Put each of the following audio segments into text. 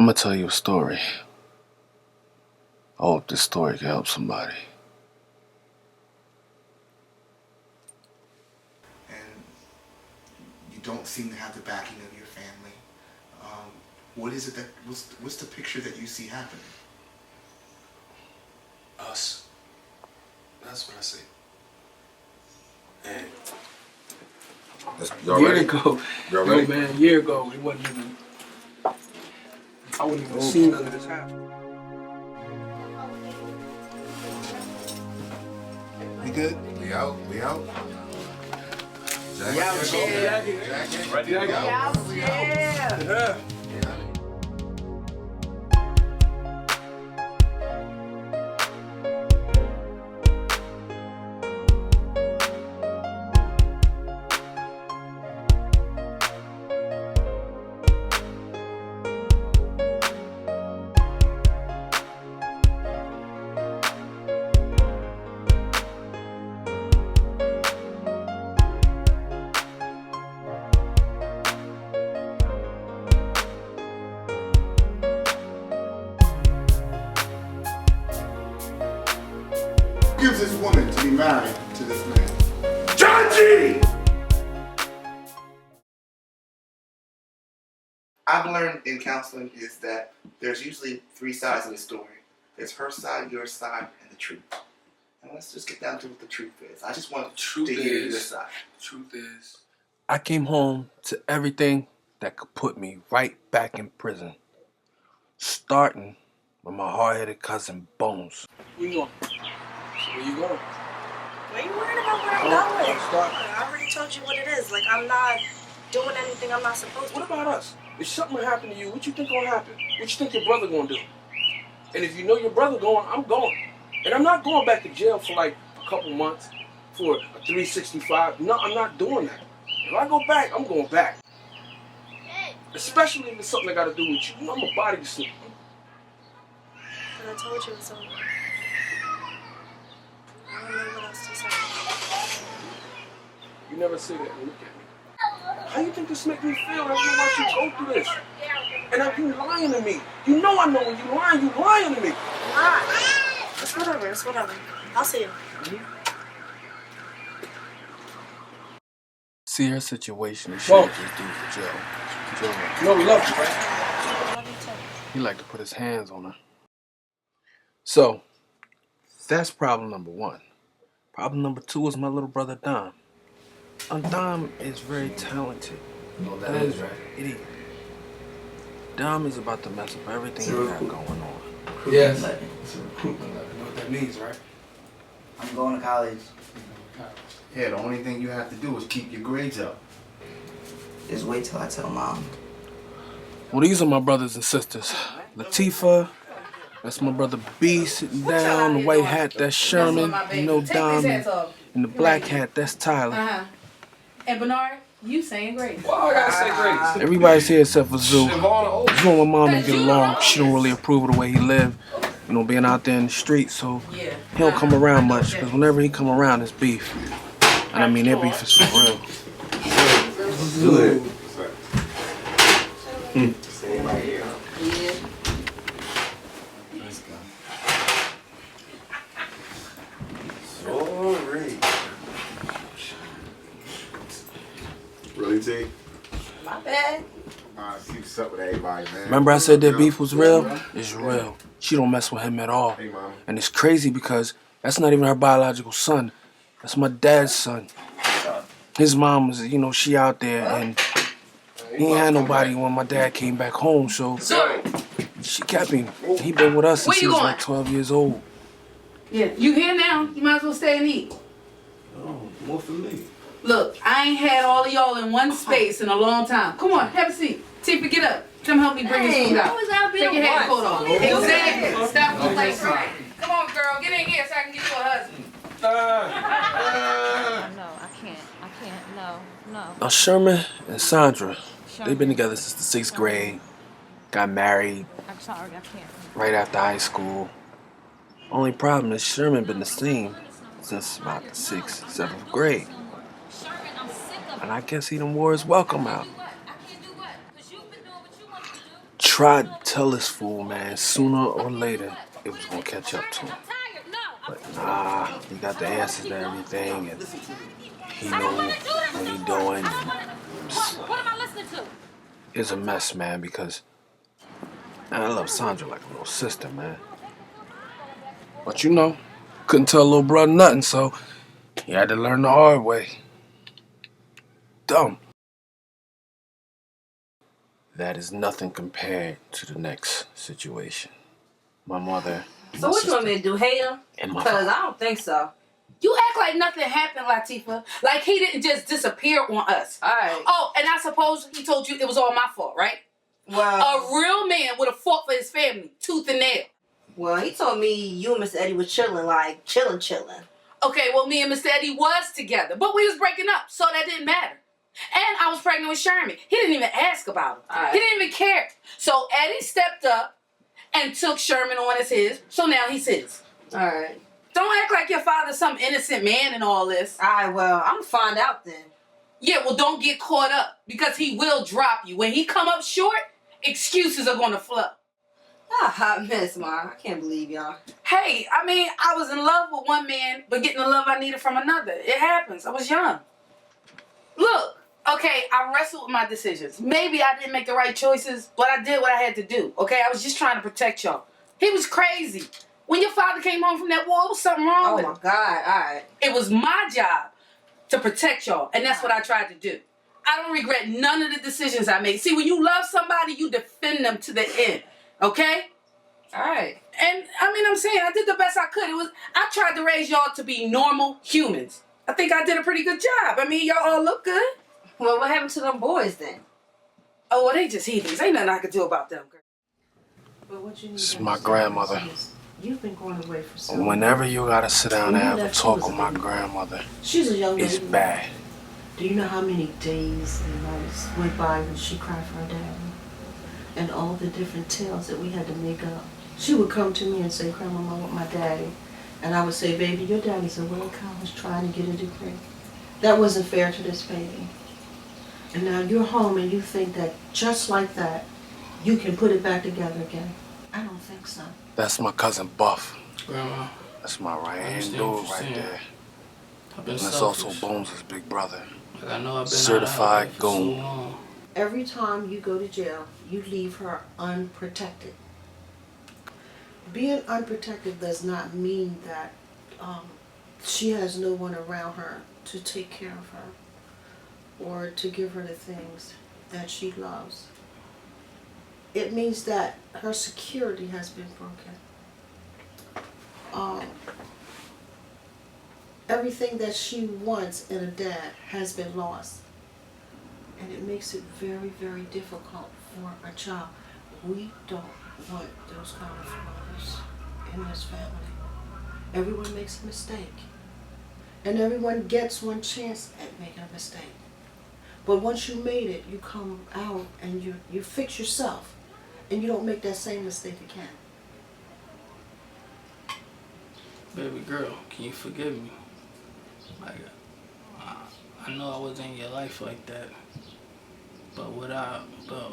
I'm gonna tell you a story. I hope this story can help somebody. And you don't seem to have the backing of your family. What is it that, what's the picture that you see happening? Us. That's what I see. And Y'all ready? Y'all ready? Man, a year ago, it wasn't even. I wouldn't even seen none of this happen. We good? We out. Jacket. We out, Jacket. Ready to go. Yeah. Who gives this woman to be married to this man? John G! I've learned in counseling is that there's usually three sides of the story. There's her side, your side, and the truth. And let's just get down to what the truth is. I just want to hear your side. Truth is, I came home to everything that could put me right back in prison. Starting with my hard-headed cousin Bones. Where you going? So where you going? Why are you worried about where I'm going? I already told you what it is. Like, I'm not doing anything I'm not supposed to. What about us? If something happened to you, what you think gonna happen? What you think your brother gonna do? And if you know your brother going, I'm going. And I'm not going back to jail for like a couple months for a 365. No, I'm not doing that. If I go back, I'm going back. Especially if it's something I gotta do with you. You know I'm a body sleep. But I told you it's over. I don't know what else to say. You never say that. Look at me. How you think this make me feel after I watch you go through this? And you lying to me. You know I know when you lying to me. Nah. It's whatever. I'll see you. See, her situation is she was just due for jail. No, we love you, right? I love you too. He liked to put his hands on her. So, that's problem number one. Problem number two is my little brother Dom. Dom is very talented. You know what that is, right? Idiot. Dom is about to mess up everything we got going on. Yes. It's a recruitment letter. You know what that means, right? I'm going to college. Yeah, the only thing you have to do is keep your grades up. Just wait till I tell Mom. Well, these are my brothers and sisters. Latifah, that's my brother B sitting down. The white hat, that's Sherman. You know Dom. And the black hat, that's Tyler. And Bernard, you saying grace. Well, I gotta say grace. Everybody's here except for Zoo. Siobhan, Zoo and my mom don't get along. She don't really approve of the way he live. You know, being out there in the street, so he don't come around much. Because whenever he come around, it's beef. And I mean, their beef is for real. Good. Stay right here. Let's go. Sorry. Really, T? My bad. See what's up with everybody, man. Remember I said their beef was real? It's real. She don't mess with him at all. Hey, Mama. And it's crazy because that's not even her biological son. That's my dad's son. His mom was, you know, she out there and he ain't had nobody when my dad came back home, so she kept him. He been with us since he was like 12 years old. Yeah, you here now. You might as well stay and eat. Oh, more for me. Look, I ain't had all of y'all in one space in a long time. Come on, have a seat. Tifa, get up. Come help me bring this food out. Take your hat and coat off. Exactly. Stop the place right. Come on, girl. Get in here so I can get you a husband. No, I can't. No. Now Sherman and Sandra, they've been together since the 6th grade. Got married I'm sorry, I can't. right after high school. Only problem is Sherman been the same since about the 6th, 7th grade. And I guess he done wore his welcome out. tried to tell this fool, man, sooner or later it was gonna catch up to him. But nah, he got the answers to everything, and he know what he doing. It's a mess, man, because I love Sandra like a little sister, man. But you know, couldn't tell little brother nothing, so he had to learn the hard way. Dumb. That is nothing compared to the next situation. My mother. So what you want me to do, hate him? And my Because I don't think so. You act like nothing happened, Latifah. Like he didn't just disappear on us. All right. Oh, and I suppose he told you it was all my fault, right? Well, A real man would have fought for his family, tooth and nail. well, he told me you and Mr. Eddie was chilling, like chilling. Okay, well, me and Mr. Eddie was together, but we was breaking up, so that didn't matter. And I was pregnant with Sherman. He didn't even ask about it. All right. He didn't even care. So Eddie stepped up and took Sherman on as his, so now he's his. All right. Don't act like your father's some innocent man in all this. All right, well, I'm going to find out then. Yeah, well, don't get caught up, because he will drop you. When he come up short, excuses are going to flow. Ah, hot mess, Ma. I can't believe y'all. Hey, I mean, I was in love with one man, but getting the love I needed from another. It happens. I was young. Look, okay, I wrestled with my decisions. Maybe I didn't make the right choices, but I did what I had to do, okay? I was just trying to protect y'all. He was crazy. When your father came home from that war, there was something wrong with him. Oh, my God. All right. It was my job to protect y'all, and that's what I tried to do. I don't regret none of the decisions I made. See, when you love somebody, you defend them to the end, okay? All right. And I mean, I'm saying I did the best I could. I tried to raise y'all to be normal humans. I think I did a pretty good job. I mean, y'all all look good. Well, what happened to them boys then? Oh, well, they just heathens. Ain't nothing I could do about them. But what you need It's to my understand grandmother. is You've been going away for so long. Whenever you gotta sit down and You have a left, she talk was with a my baby. grandmother, She's a young lady. it's bad. Do you know how many days and nights went by when she cried for her daddy? And all the different tales that we had to make up. She would come to me and say, Grandma, I want my daddy. And I would say, baby, your daddy's away in college trying to get a degree. That wasn't fair to this baby. And now you're home and you think that just like that, you can put it back together again. I don't think so. That's my cousin Buff. Grandma, That's my right I hand understand dude what you're right saying. there. I've been And that's also selfish. Bones' big brother. Like, I know I've been Certified out of her life for so goon. long. Every time you go to jail, you leave her unprotected. Being unprotected does not mean that she has no one around her to take care of her or to give her the things that she loves. It means that her security has been broken. Everything that she wants in a dad has been lost. And it makes it very, very difficult for a child. We don't want those kind of fathers in this family. Everyone makes a mistake. And everyone gets one chance at making a mistake. But once you made it, you come out and you fix yourself. And you don't make that same mistake again. Baby girl, can you forgive me? Like, I know I wasn't in your life like that. But what I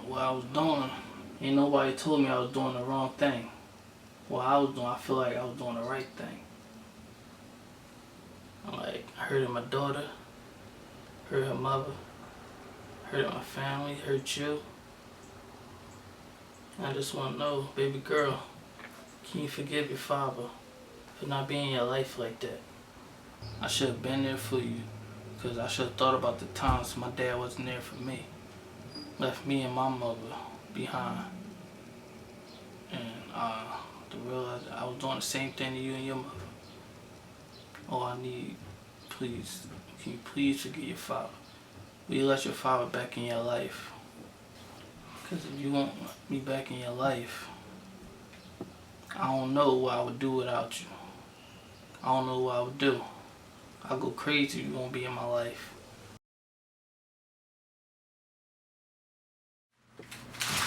was doing, ain't nobody told me I was doing the wrong thing. What I was doing, I feel like I was doing the right thing. I'm like, I hurted my daughter, hurt her mother, hurt my family, hurt you. I just want to know, baby girl, can you forgive your father for not being in your life like that? I should have been there for you, because I should have thought about the times my dad wasn't there for me. Left me and my mother behind. And to realize that I was doing the same thing to you and your mother. All I need, please, can you please forgive your father? Will you let your father back in your life? Because if you want me back in your life, I don't know what I would do without you. I don't know what I would do. I'll go crazy if you won't be in my life.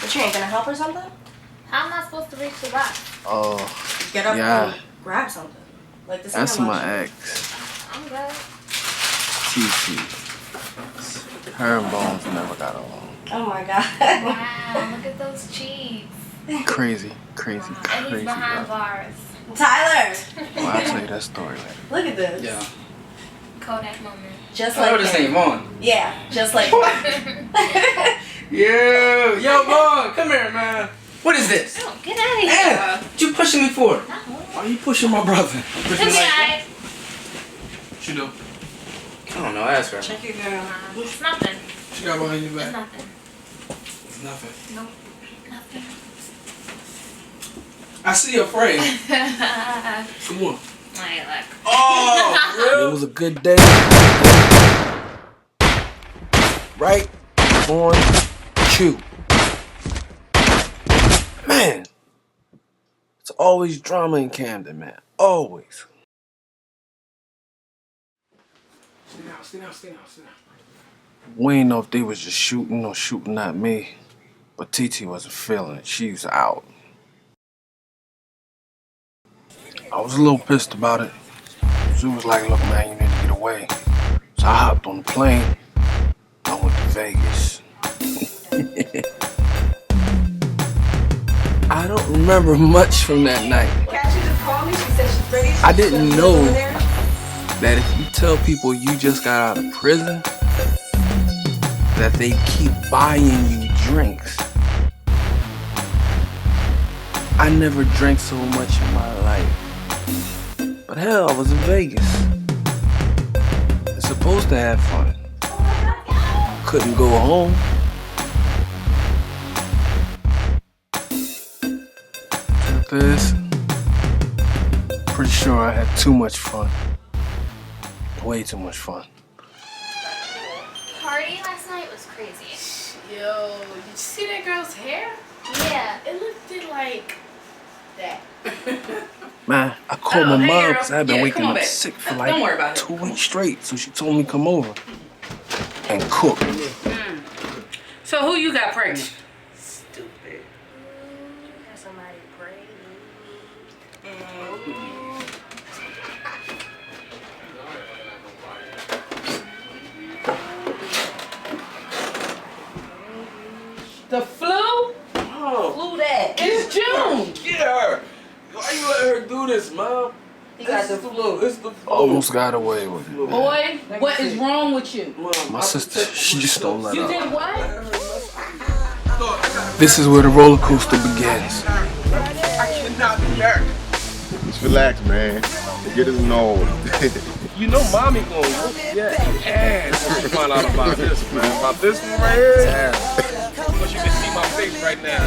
But you ain't gonna help or something? How am I supposed to reach the rock? Oh, Get up yeah. and grab something. Like this. That's how much. my ex, I'm good. TT. Her and Bones never got along. Oh my god. Wow, look at those cheeks. Crazy. And he's behind bars. Tyler, Well, I'll tell you that story later. look at this. Yeah. Kodak moment. Just I know like this that. ain't Vaughn. Yeah, just like that. Yo, Vaughn, come here, man. What is this? Oh, get out of here. Yeah, what you pushing me for? No. Why you pushing my brother? Come here, Ike. What you do? I don't know, ask her. Check your girl. It's nothing. She got behind your It's back. nothing. It's nothing. Nope. Nothing. I see your frame. Come on. Alright, look. Oh, It was a good day. Right on cue. Man, it's always drama in Camden, man. Always. Stay down. We ain't know if they was just shooting or shooting at me. But TT wasn't feeling it. She was out. I was a little pissed about it. She was like, look, man, you need to get away. So I hopped on the plane. I went to Vegas. I don't remember much from that night. Cassie just called me. She said she's ready. I didn't know that if you tell people you just got out of prison, that they keep buying you drinks. I never drank so much in my life. But hell, I was in Vegas. It's supposed to have fun. Couldn't go home. Truth is, pretty sure I had too much fun. Way too much fun. Party last night was crazy. Yo, did you see that girl's hair? Yeah. It looked like that. Man, I called Oh, my hey, mom girl. because I've been Yeah, waking come on up back. sick for Don't worry about like it. 2 weeks straight. So she told me to come over and cook. So who you got pregnant? Stupid. Somebody pray. The flu? oh, Who that? It's June. get her. Why you letting her do this, Mom? He got the flu. It's the flu. Almost got away with it. Boy, what is wrong with you? Mom, My I sister, protect she just don't let You up. did what? This is where the roller coaster begins. I cannot do that. Just relax, man. Get his nose. You know mommy gonna whoop your ass when you find out about this, man. About this one right here. Yeah. But you can see my face right now.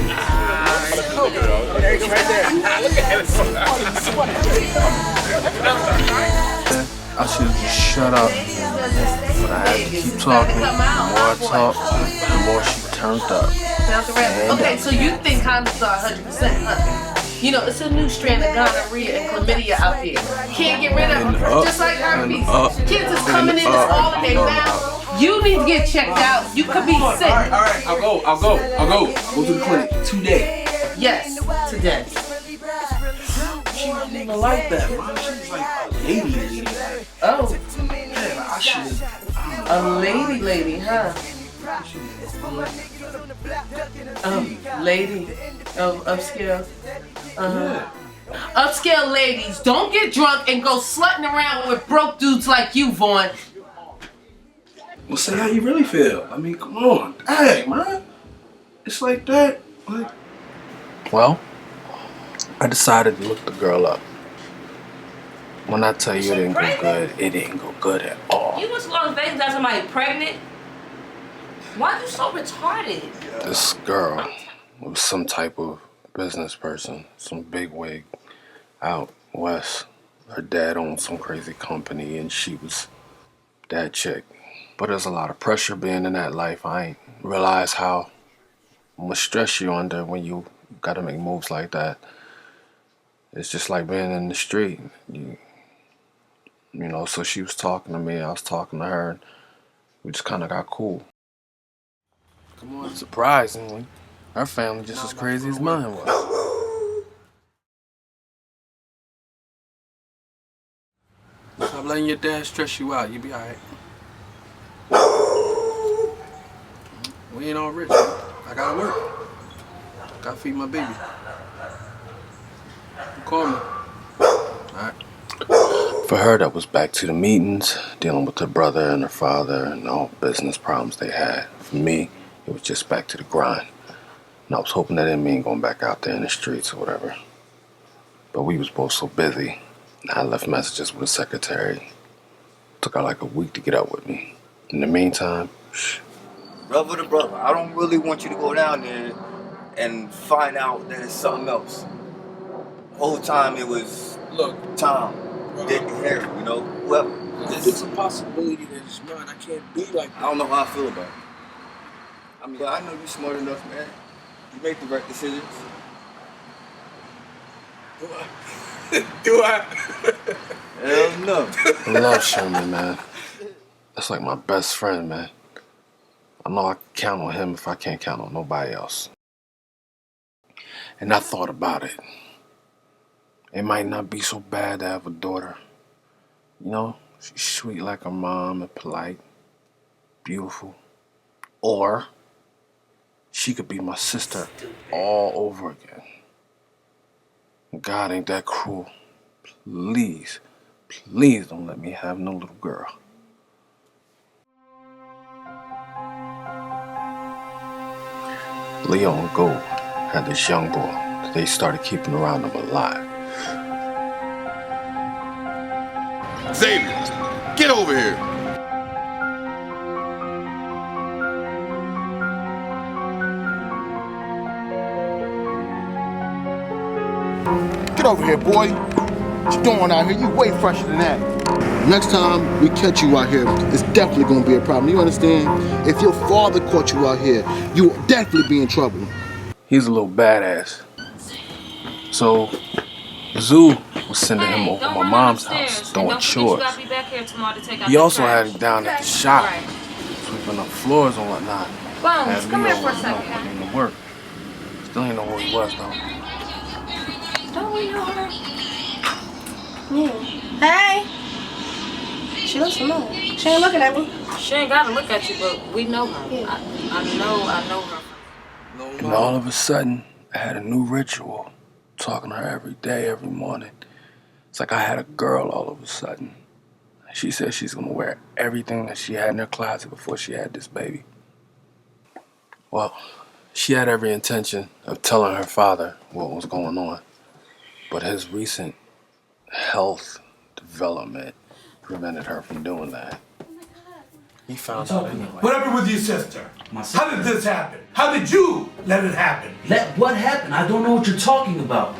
Look at it right there. Look at it. I should have just shut up. But I had to keep talking. The more I talked, the more she turned up. Okay, so you think condoms are 100%, huh? You know, it's a new strand of gonorrhea and chlamydia out there. Can't get rid of them, just like herpes. Kids is coming in, it's all in their mouth. You need to get checked out. You could be sick. All right, I'll go. Go to the clinic today. Yes, today. She wasn't even like that, Mom. She was like a lady. Oh, Yeah, I should. a lady, huh? Lady of upscale. Upscale ladies, don't get drunk and go slutting around with broke dudes like you, Vaughn. Well, say how you really feel. I mean, come on. Hey, man. It's like that. Like, Well, I decided to look the girl up. When I tell you it didn't go good, it didn't go good at all. You was Las Vegas got somebody pregnant? Why you so retarded? This girl was some type of business person, some big wig out west. Her dad owned some crazy company and she was that chick. But there's a lot of pressure being in that life. I ain't realize how much stress you're under when you gotta make moves like that. It's just like being in the street. You know, so she was talking to me, I was talking to her, and we just kinda got cool. come on. Surprisingly, her family just as crazy as mine was. Stop letting your dad stress you out. You'll be alright. We ain't all rich. Man. I gotta work. Gotta feed my baby. Call me. Alright. For her, that was back to the meetings, dealing with her brother and her father and all business problems they had. For me, it was just back to the grind. And I was hoping that didn't mean going back out there in the streets or whatever. But we was both so busy. I left messages with the secretary. Took her like a week to get up with me. In the meantime, Brother to brother, I don't really want you to go down there and find out that it's something else. The whole time it was, Look, Tom, Dick, and Harry, you know, whoever. if it's a possibility that it's mine, I can't be like I that. don't know how I feel about it. I mean, but I know you're smart enough, man. You make the right decisions. Do I? Hell no. I love Sherman, man. That's like my best friend, man. I know I can count on him if I can't count on nobody else. And I thought about it. It might not be so bad to have a daughter. You know, she's sweet like her mom and polite, beautiful. Or she could be my sister all over again. God ain't that cruel. Please, please don't let me have no little girl. Leo and Gold had this young boy that they started keeping around them alive. Xavier, get over here. Get over here, boy. What you doing out here? You way fresher than that. Next time we catch you out here, it's definitely gonna be a problem. You understand? If your father caught you out here, you will definitely be in trouble. He's a little badass. So, Zoo was sending him over my mom's house, doing chores. He also had him down at the shop, sweeping up floors and whatnot. Bones, come here for a second. Having to work. Still ain't know who he was, though. Don't we know her? Yeah. Hey. She looks familiar. She ain't looking at me. She ain't gotta look at you, but we know her. Yeah. I know her. And all of a sudden, I had a new ritual. Talking to her every day, every morning. It's like I had a girl all of a sudden. She said she's gonna wear everything that she had in her closet before she had this baby. Well, she had every intention of telling her father what was going on. But his recent health development prevented her from doing that. He found out anyway. What happened with your sister? How did this happen? How did you let it happen? Let what happened? I don't know what you're talking about.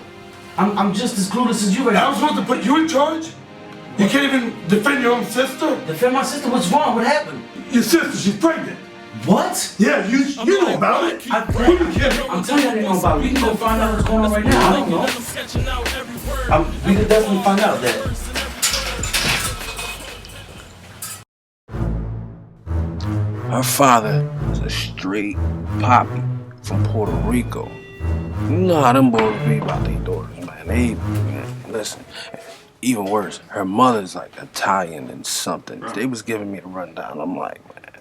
I'm just as clueless as you right now. I was supposed to put you in charge? You can't even defend your own sister? Defend my sister? What's wrong? What happened? Your sister, she's pregnant. What? Yeah, you know about it. I'm telling you I didn't know about it. We can go find out what's going on right now. I don't know. We could definitely find out that. Her father was a straight poppy from Puerto Rico. You know how them boys be about their daughters, man. Man, listen, even worse, her mother's like Italian and something. They was giving me the rundown. I'm like, man,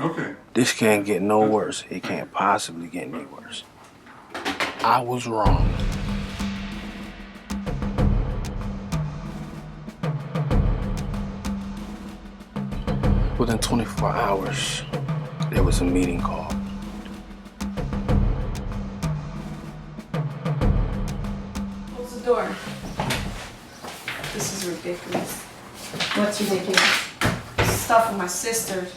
okay, this can't get no worse. It can't possibly get any worse. I was wrong. Within 24 hours, there was a meeting called. Close the door. This is ridiculous. What's ridiculous? Stuff with my sister.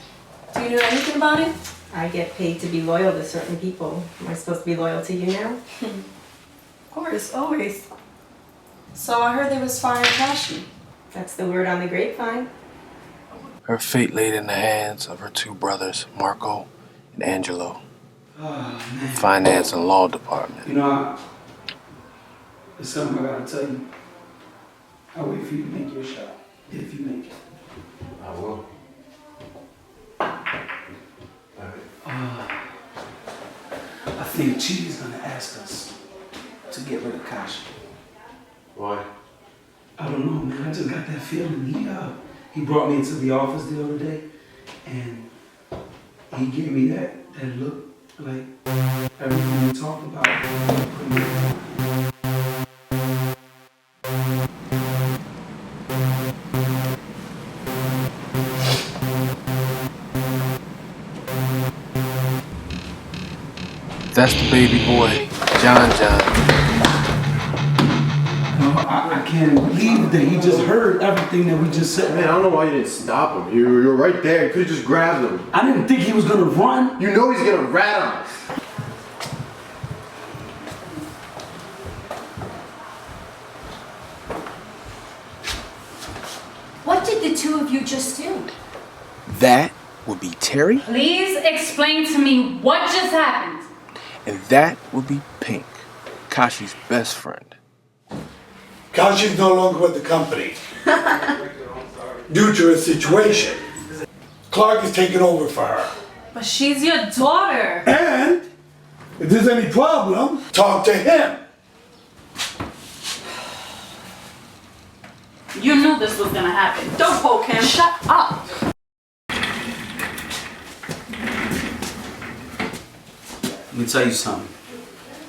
Do you know anything about it? I get paid to be loyal to certain people. Am I supposed to be loyal to you now? Of course, always. So I heard there was fire and flashy. That's the word on the grapevine. Her fate laid in the hands of her two brothers, Marco and Angelo. Oh, man. Finance and law department. You know, there's something I gotta tell you. I'll wait for you to make your shot. If you make it. I will. I think Chidi's gonna ask us to get rid of Kashi. Why? I don't know, man. I just got that feeling. He brought me into the office the other day, and he gave me that look. Like, everything we talk about, That's the baby boy, John. I can't believe that he just heard everything that we just said. Man, I don't know why you didn't stop him. You were right there. You could have just grabbed him. I didn't think he was gonna run. You know he's gonna rat on us. What did the two of you just do? That would be Terry, Please explain to me what just happened. and that would be Pink, Kashi's best friend. Kashi's no longer with the company. Due to a situation. Clark is taking over for her. But she's your daughter. And if there's any problem, talk to him. You knew this was gonna happen. Don't poke him. Shut up. Let me tell you something.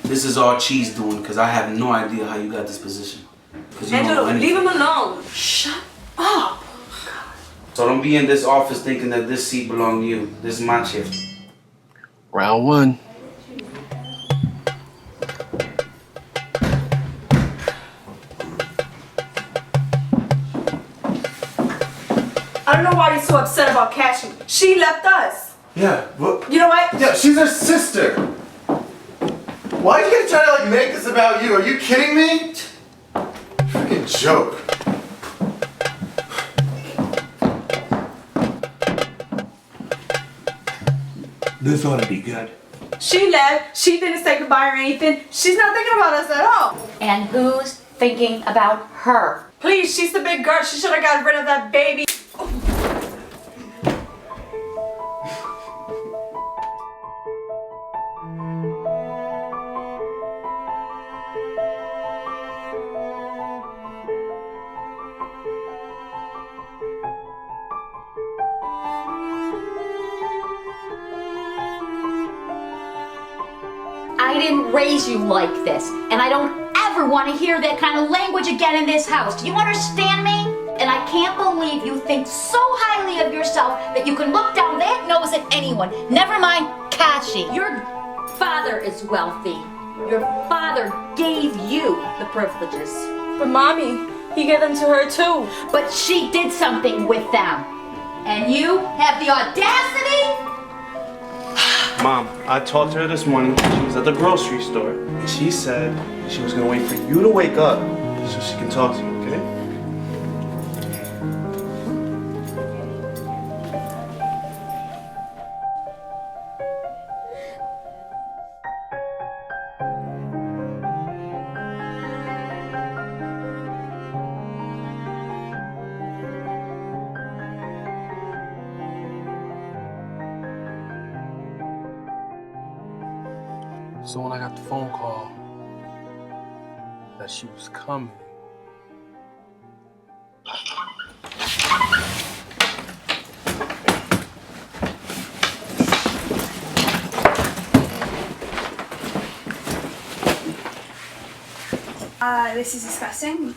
This is all Cheese doing because I have no idea how you got this position. Because you don't know Angelo, anything. leave him alone. Shut up. So don't be in this office thinking that this seat belongs to you. This is my chair. Round one. I don't know why you're so upset about Kashi. She left us. Yeah, but You know what? yeah, she's her sister. Why are you gonna try to like make this about you? Are you kidding me? Freaking joke. This ought to be good. She left. She didn't say goodbye or anything. She's not thinking about us at all. And who's thinking about her? Please, she's the big girl. She should have got rid of that baby. I didn't raise you like this, and I don't ever want to hear that kind of language again in this house. Do you understand me? And I can't believe you think so highly of yourself that you can look down that nose at anyone. Never mind Kashi. Your father is wealthy. Your father gave you the privileges. But Mommy, he gave them to her too. But she did something with them. And you have the audacity? Mom, I talked to her this morning. She was at the grocery store, and she said she was gonna wait for you to wake up so she can talk to you, okay? So when I got the phone call that she was coming, This is disgusting.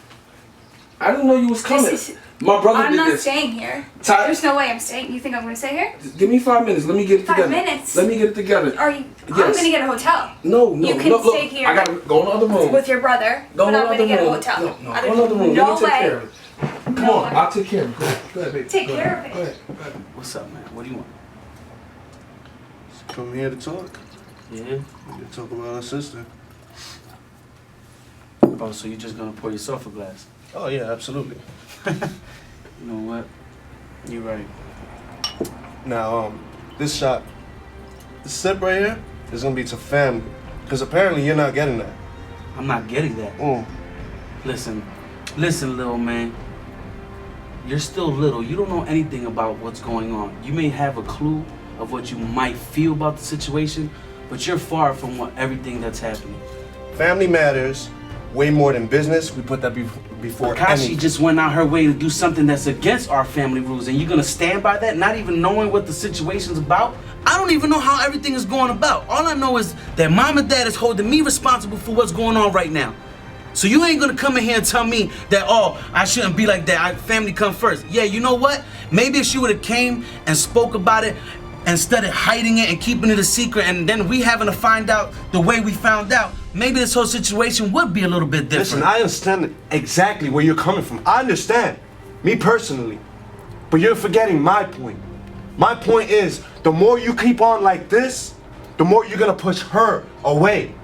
I didn't know you was coming. My brother I'm did not this. staying here. Ty- There's no way I'm staying. You think I'm gonna stay here? Give me 5 minutes. Let me get it 5 together. minutes? Let me get it together. Are you? I'm Yes. gonna get a hotel. No. You can look, stay here. I gotta go in the other room. With your brother, Go but in I'm the gonna other get a room. hotel. No, I go in don't- the other room. No Let me take way. care of it. Come on, I'll take care of it. Go ahead, baby. Take Go care ahead. of it. Go ahead. Go ahead. What's up, man? What do you want? Come here to talk. Yeah? We can talk about our sister. Oh, so you're just gonna pour yourself a glass? Oh yeah, absolutely. You know what? You're right. Now, this shot, this sip right here is gonna be to family, because apparently you're not getting that. I'm not getting that. Listen, little man. You're still little. You don't know anything about what's going on. You may have a clue of what you might feel about the situation, but you're far from everything that's happening. Family matters way more than business. We put that before Kashi anything. just went out her way to do something that's against our family rules, and you're gonna stand by that, not even knowing what the situation's about? I don't even know how everything is going about. All I know is that mom and dad is holding me responsible for what's going on right now. So you ain't gonna come in here and tell me that, oh, I shouldn't be like that. Family come first. Yeah, you know what? Maybe if she would have came and spoke about it instead of hiding it and keeping it a secret and then we having to find out the way we found out, maybe this whole situation would be a little bit different. Listen, I understand exactly where you're coming from. I understand, me personally. But you're forgetting my point. My point is, the more you keep on like this, the more you're gonna push her away.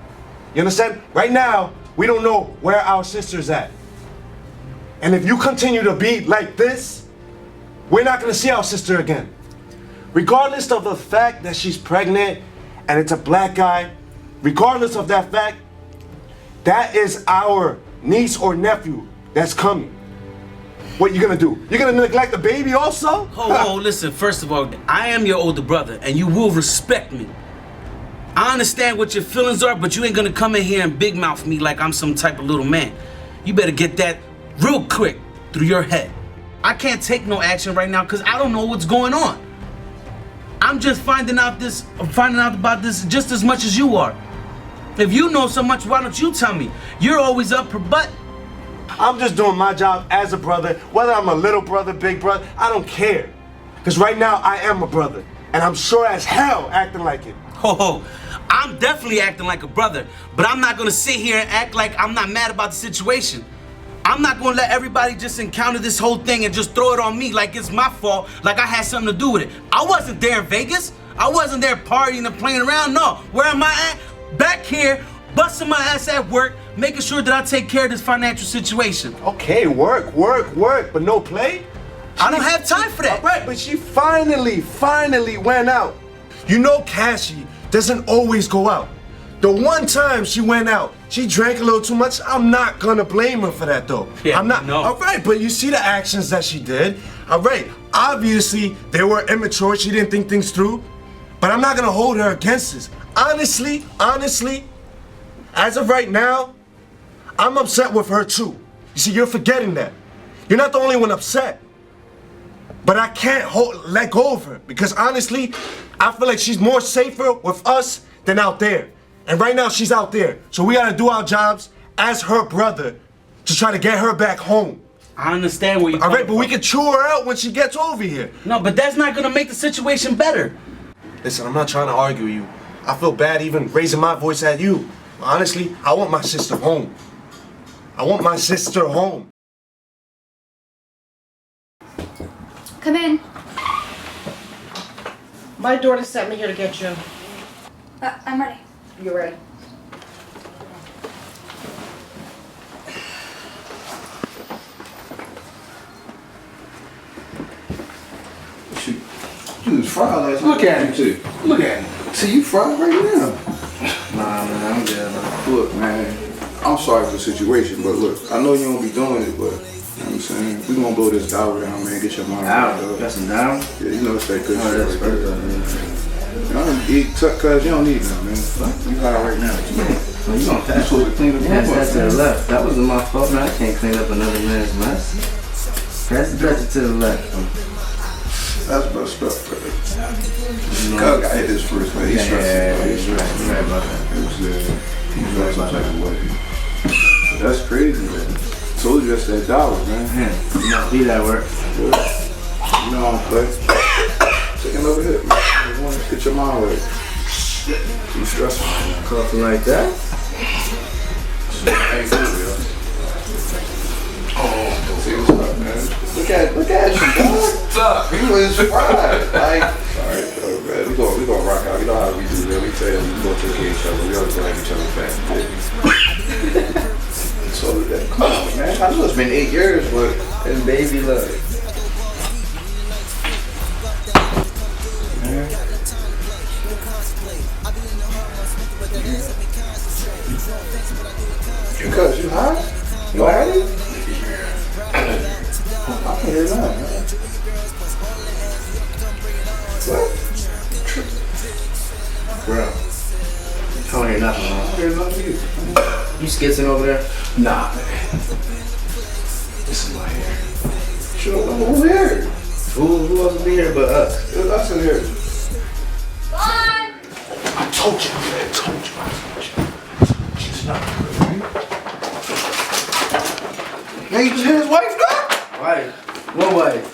You understand? Right now, we don't know where our sister's at. And if you continue to be like this, we're not gonna see our sister again. Regardless of the fact that she's pregnant and it's a black guy, regardless of that fact, that is our niece or nephew that's coming. What you gonna do? You're gonna neglect the baby also? Oh, listen, first of all, I am your older brother and you will respect me. I understand what your feelings are, but you ain't gonna come in here and big mouth me like I'm some type of little man. You better get that real quick through your head. I can't take no action right now because I don't know what's going on. I'm just finding out about this just as much as you are. If you know so much, why don't you tell me? You're always up her butt. I'm just doing my job as a brother, whether I'm a little brother, big brother, I don't care. Because right now I am a brother, and I'm sure as hell acting like it. Oh, I'm definitely acting like a brother, but I'm not gonna sit here and act like I'm not mad about the situation. I'm not gonna let everybody just encounter this whole thing and just throw it on me like it's my fault, like I had something to do with it. I wasn't there in Vegas. I wasn't there partying and playing around. No, where am I at? Back here, busting my ass at work, making sure that I take care of this financial situation. Okay, work, but no play? I don't have time for that. All right, but she finally went out. You know Cassie doesn't always go out. The one time she went out, she drank a little too much. I'm not gonna blame her for that though. Yeah, I'm not. No. All right, but you see the actions that she did. All right, obviously they were immature. She didn't think things through. But I'm not gonna hold her against this. Honestly, as of right now, I'm upset with her too. You see, you're forgetting that. You're not the only one upset. But I can't let go of her because honestly, I feel like she's more safer with us than out there. And right now she's out there. So we gotta do our jobs as her brother to try to get her back home. I understand where you're All right, but we can chew her out when she gets over here. No, but that's not gonna make the situation better. Listen, I'm not trying to argue with you. I feel bad even raising my voice at you. Honestly, I want my sister home. I want my sister home. Come in. My daughter sent me here to get you. I'm ready. You ready? You was fried last night. Look at him. Look at him. See, you fried right now. Nah, man, I'm good, man. Look, man, I'm sorry for the situation, but look, I know you don't be doing it, but you know what I'm saying? We gonna blow this dollar down, man. Get your mind right. Got some down? Yeah, you know it's that good Oh, shit. that's Right there, man. I don't eat cuz you don't need none, man. You high right now. So you gonna pass supposed to clean up Pass that to the left. That wasn't my fault, man. I can't clean up another man's mess. Pass it to the left. That's messed up, bro. Cuz got hit this first, man. He's stressed. He's right about that. He's right some type of way. That's crazy, man. Told you that's that dollar, man. You know, be that work. You know I don't play. Taking over here, man. You want to get your mind right. You stressing. Coffee like that? Ain't good, yo. Oh, see what's up, man. Look at you, dog. What's up? You was fried. Like, alright, man. We gonna rock out. You know how we do, man. We tell you we gonna take care of each other. We always gonna have each other's back. So that, come on, man. I know it's been 8 years, but it's baby love. Because you high? You alright? I can hear that, man. What? Bro, I don't hear nothing, man. I don't hear nothing either. You skitzing over there? Nah, man. This is my hair. Sure, I'm over here. Who else will be here but us? It's us in here. told you. I told you. She's not good. Man, you just hit his wife, dog? Right. What wife?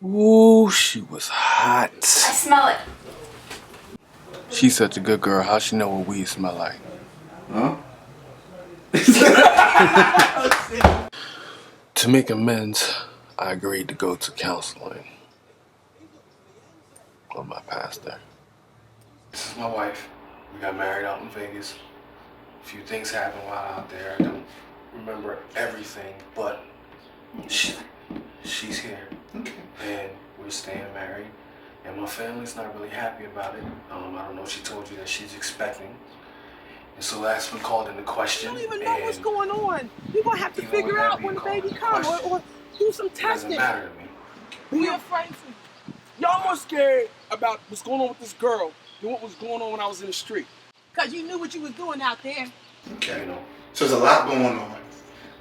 Ooh, she was hot. I smell it. She's such a good girl. How she know what weed smell like? Huh? To make amends, I agreed to go to counseling with my pastor. This is my wife. We got married out in Vegas. A few things happened while out there. I don't remember everything, but she's here. Okay. And we're staying married. And my family's not really happy about it. I don't know if she told you that she's expecting. And so that's been called into question. You don't even know what's going on. You're going to have to figure out when the baby comes or do some testing. It doesn't matter to me. We're afraid for Y'all more scared about what's going on with this girl than what was going on when I was in the street. because you knew what you was doing out there. Okay. So there's a lot going on.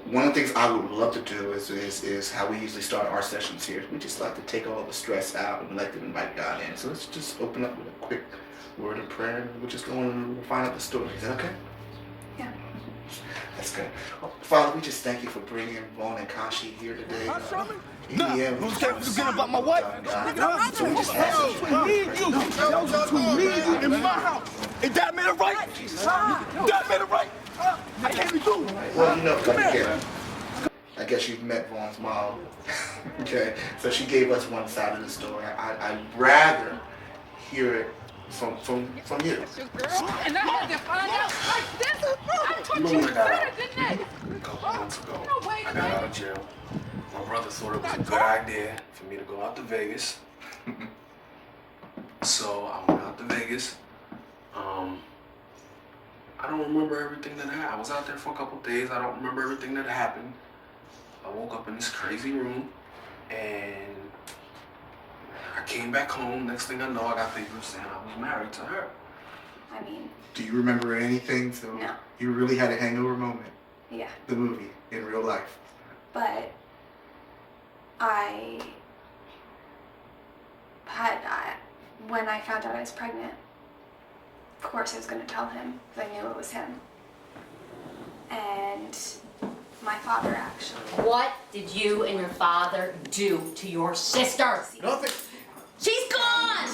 One of the things I would love to do is how we usually start our sessions here. We just like to take all the stress out and let them invite God in. So let's just open up with a quick word of prayer and we'll just go and find out the story. Is that okay? Yeah. That's good. Father, we just thank you for bringing Vaughn and Kashi here today. Who's forgetting about my wife? So we just ask Between me and you. Between me and you in my house. Is that man right? That man right? I can't be doing. Well, you know, I guess you've met Vaughn's mom. Okay, so she gave us one side of the story. I'd rather hear it from you. And I had to find out like this. I told you Remember that better, didn't I? a couple months ago. No, wait a I got minute. out of jail. My brother thought it was a good idea for me to go out to Vegas. So I went out to Vegas. I don't remember everything that happened. I was out there for a couple days. I don't remember everything that happened. I woke up in this crazy room and I came back home. Next thing I know, I got papers saying I was married to her. I mean, Do you remember anything? So No. you really had a hangover moment. yeah. The movie in real life. But when I found out I was pregnant, of course I was going to tell him because I knew it was him. And my father actually. What did you and your father do to your sister? Nothing. She's gone!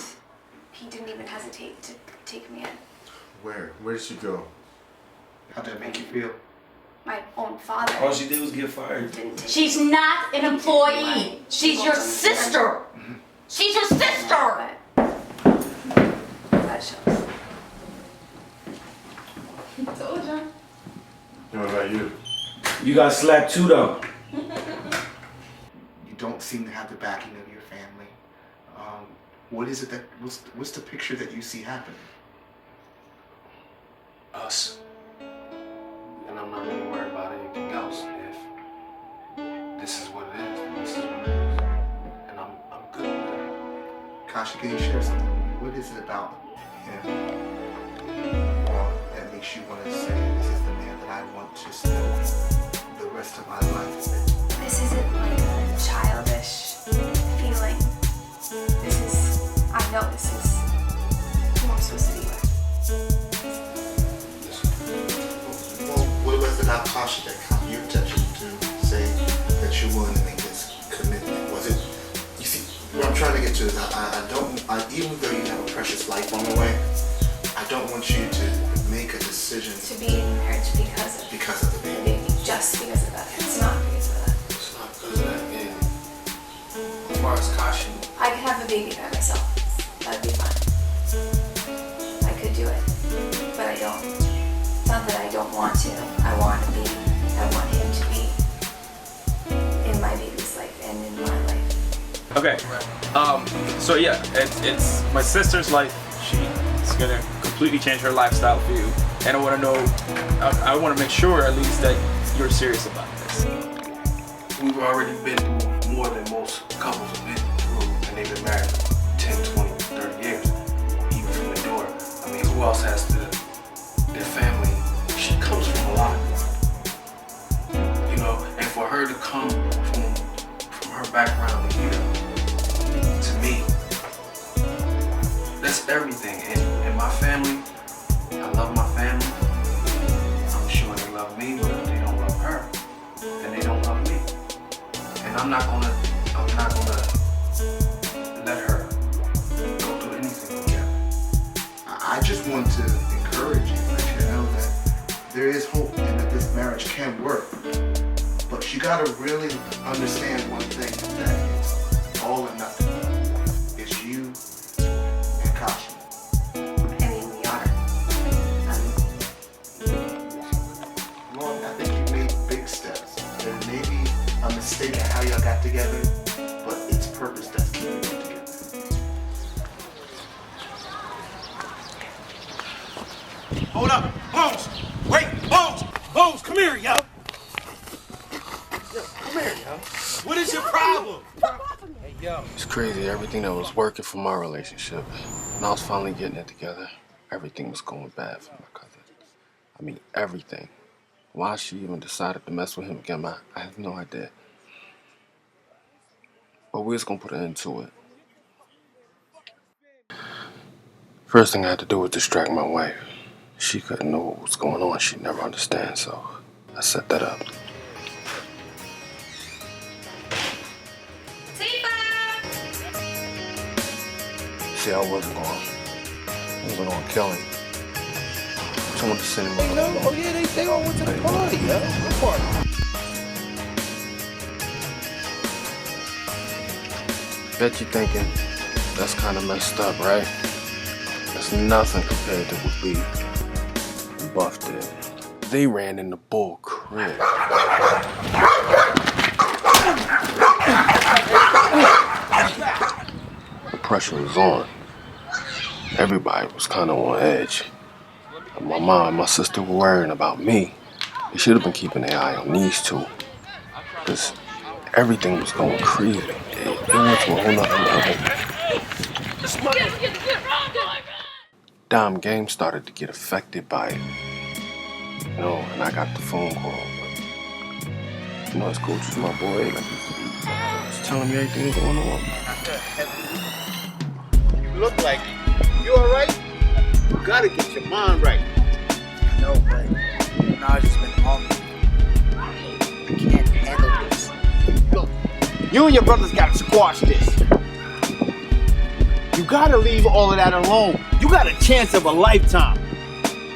He didn't even hesitate to take me in. Where? Where did she go? How'd that make you feel? My own father. All she did was get fired. Didn't take She's not an employee. She's your sister. She's your sister. That shows. Told ya. What about you? You got slapped too, though. You don't seem to have the backing of your family. What is it that what's the picture that you see happening? Us. And I'm not really worried about anything else. If this is what it is, then this is what it is. And I'm good with that. Kashi, can you share something? What is it about him that makes you want to say this is the man that I want to spend the rest of my life with? This isn't like a childish feeling. I know this is who I'm supposed to be with. Well, what was it about Kashi that caught your attention to say that you're willing to make this commitment? Was it, you see, what I'm trying to get to is even though you have a precious life on the way, I don't want you to make a decision To be in marriage because of the the baby. baby, just because of that. It's not because of that. It's not because of that. And as far as Kashi, I could have a baby by myself. That'd be fine. I could do it, but I don't. It's not that I don't want to. I want him to be in my baby's life and in my life. Okay. So yeah, it's my sister's life. She's gonna completely change her lifestyle for you, and I want to know. I want to make sure at least that you're serious about this. we've already been through more than most couples have been through, and they've been married for 10, 20, 30 years, even from the door. I mean, who else has their family? She comes from a lot, you know, and for her to come from her background here to me, that's everything. And I'm not gonna let her go through anything again. I just want to encourage you, let you know that there is hope and that this marriage can work. But you gotta really understand one thing, that it's all or nothing. It's you and Kashi. I mean, we are. Lord, I think you made big steps. There may be a mistake in how y'all got together, but it's purpose that's keeping you together. Hold up, Bones! Wait, Bones! Bones, come here, yo! Yo, come here, yo. What is your problem? Hey, yo. It's crazy. Everything that was working for my relationship, when I was finally getting it together, everything was going bad for my cousin. I mean, everything. Why she even decided to mess with him again, I have no idea. But we was gonna put an end to it. First thing I had to do was distract my wife. She couldn't know what was going on. She'd never understand, so I set that up. See, I wasn't gonna kill him. I wanted to send him over. Oh yeah, they all went to the party, yo. What party? Bet you thinking that's kind of messed up, right? That's nothing compared to what we and Buff did. They ran in the Bull crib. The pressure was on. Everybody was kind of on edge. My mom and my sister were worrying about me. They should have been keeping their eye on these two. Because everything was going crazy. It went to a whole nother level. Dom game started to get affected by it. You know, and I got the phone call. But, you know, his coach was my boy. Like, I was telling me everything was going on. You look like it. You alright? You gotta get your mind right. No, but I've just been on me. I can't handle this. Look, you and your brothers gotta squash this. You gotta leave all of that alone. You got a chance of a lifetime.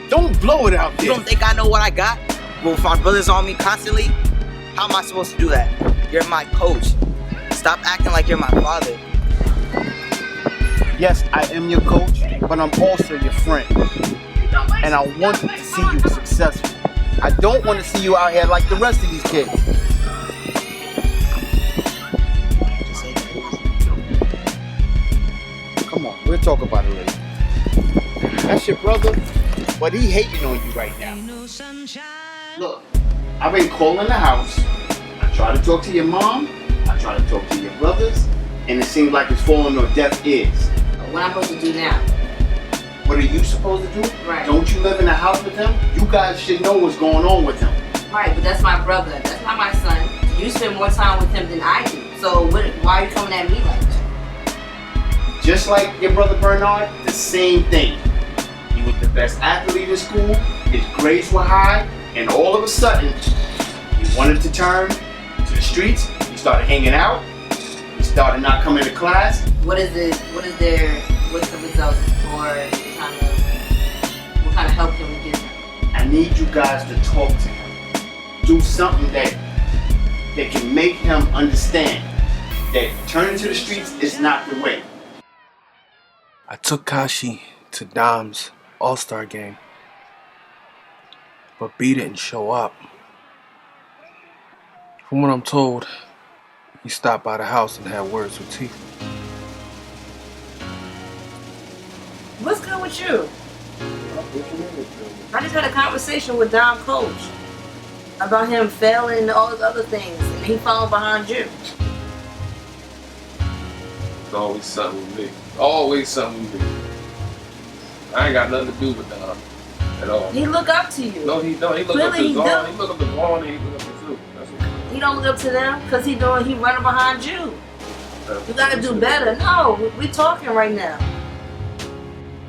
Don't blow it out there. You don't think I know what I got? Well, if my brother's on me constantly, how am I supposed to do that? You're my coach. Stop acting like you're my father. Yes, I am your coach, but I'm also your friend. And I want to see you successful. I don't want to see you out here like the rest of these kids. Come on, we'll talk about it later. That's your brother, but he hating on you right now. Look, I've been calling the house. I tried to talk to your mom. I tried to talk to your brothers. And it seems like it's falling on deaf ears. What am I supposed to do now? What are you supposed to do? Right. Don't you live in the house with him? You guys should know what's going on with him. Right, but that's my brother. That's not my son. You spend more time with him than I do. So why are you coming at me like that? Just like your brother Bernard, the same thing. He was the best athlete in school, his grades were high, and all of a sudden, he wanted to turn to the streets, he started hanging out, he started not coming to class. What's the result, or what kind of help can we give him? I need you guys to talk to him. Do something that can make him understand that turning to the streets is not the way. I took Kashi to Dom's All-Star game, but B didn't show up. From what I'm told, he stopped by the house and had words with T. What's good with you? I just had a conversation with Dom Coach about him failing and all those other things, and he following behind you. It's always something with me. Always something with me. I ain't got nothing to do with Dom at all. He look up to you. No, he don't. He look up to Vaughn. He look up to Vaughn and he look up to you. That's what He don't look up to them because he running behind you. You gotta do better. No, we talking right now.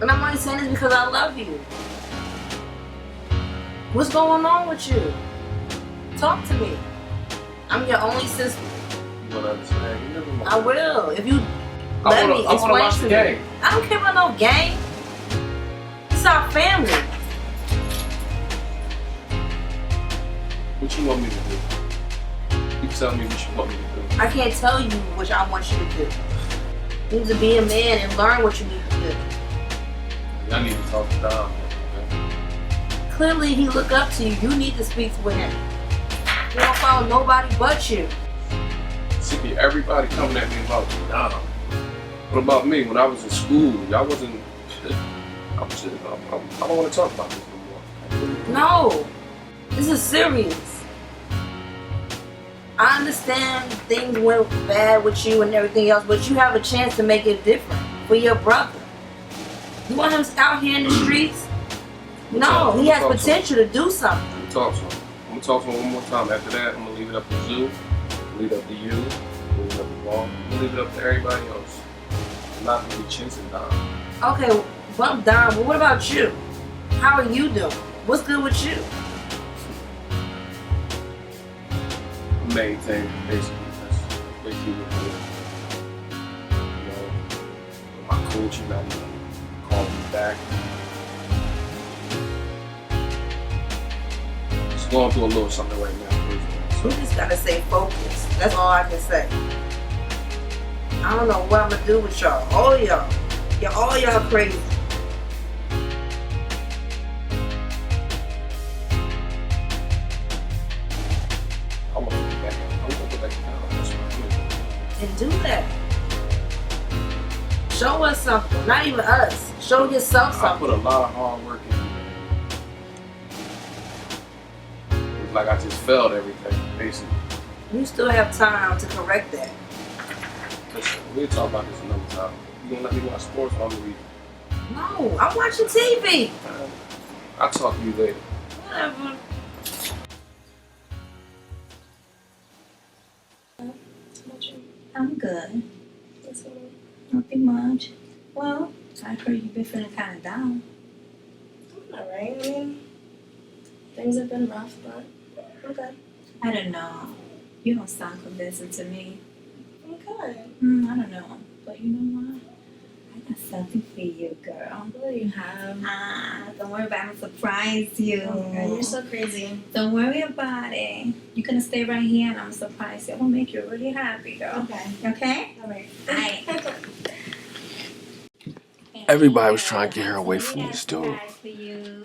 And I'm only saying this because I love you. What's going on with you? Talk to me. I'm your only sister. gonna understand. You never mind. I will. If you I let wanna me watch explain the to me. game. I don't care about no game. It's our family. What you want me to do? You tell me what you want me to do. I can't tell you what I want you to do. You need to be a man and learn what you need to do. I need to talk to Dom. Clearly, he look up to you. You need to speak with him. He don't follow nobody but you. See, everybody coming at me about Dom. What about me? When I was in school, y'all wasn't. I don't want to talk about this no more. No, this is serious. I understand things went bad with you and everything else, but you have a chance to make it different for your brother. You want him out here in the streets? No, he has potential to do something. I'm gonna talk to him. I'm gonna talk to him one more time. After that, I'm gonna leave it up to Zoo, leave it up to you, leave it up to Wall, I'm gonna leave it up to everybody else. I'm not gonna be chasing Dom. Okay, bump down, but what about you? How are you doing? What's good with you? Main thing, basically, that's basically what it is. You know, my coach, you not even called me back. Just going through a little something right now. You just gotta stay focused. That's all I can say. I don't know what I'm gonna do with y'all. All of y'all. All y'all crazy. I'm gonna go back. I'm gonna go back down. That's what I'm gonna do. And do that. Show us something. Not even us. Show yourself I something. put a lot of hard work in. It's like I just failed everything, basically. You still have time to correct that. Listen, we'll talk about this another time. You gonna let me watch sports or I'm gonna read? No, I'm watching TV. I'll talk to you later. Whatever. I'm good. Nothing much. Well, I heard you've been feeling kind of down. Alright, I mean, things have been rough, but okay. I don't know. You don't sound convincing to me. Okay. I don't know. But you know what? I got something for you, girl. What do you have? Don't worry about it. I'm gonna surprise you. Okay, you're so crazy. Don't worry about it. You're gonna stay right here and I'm gonna surprise you. I'm gonna make you really happy, girl. Okay. Okay? Alright. Alright. Everybody was trying to get her away from this dude.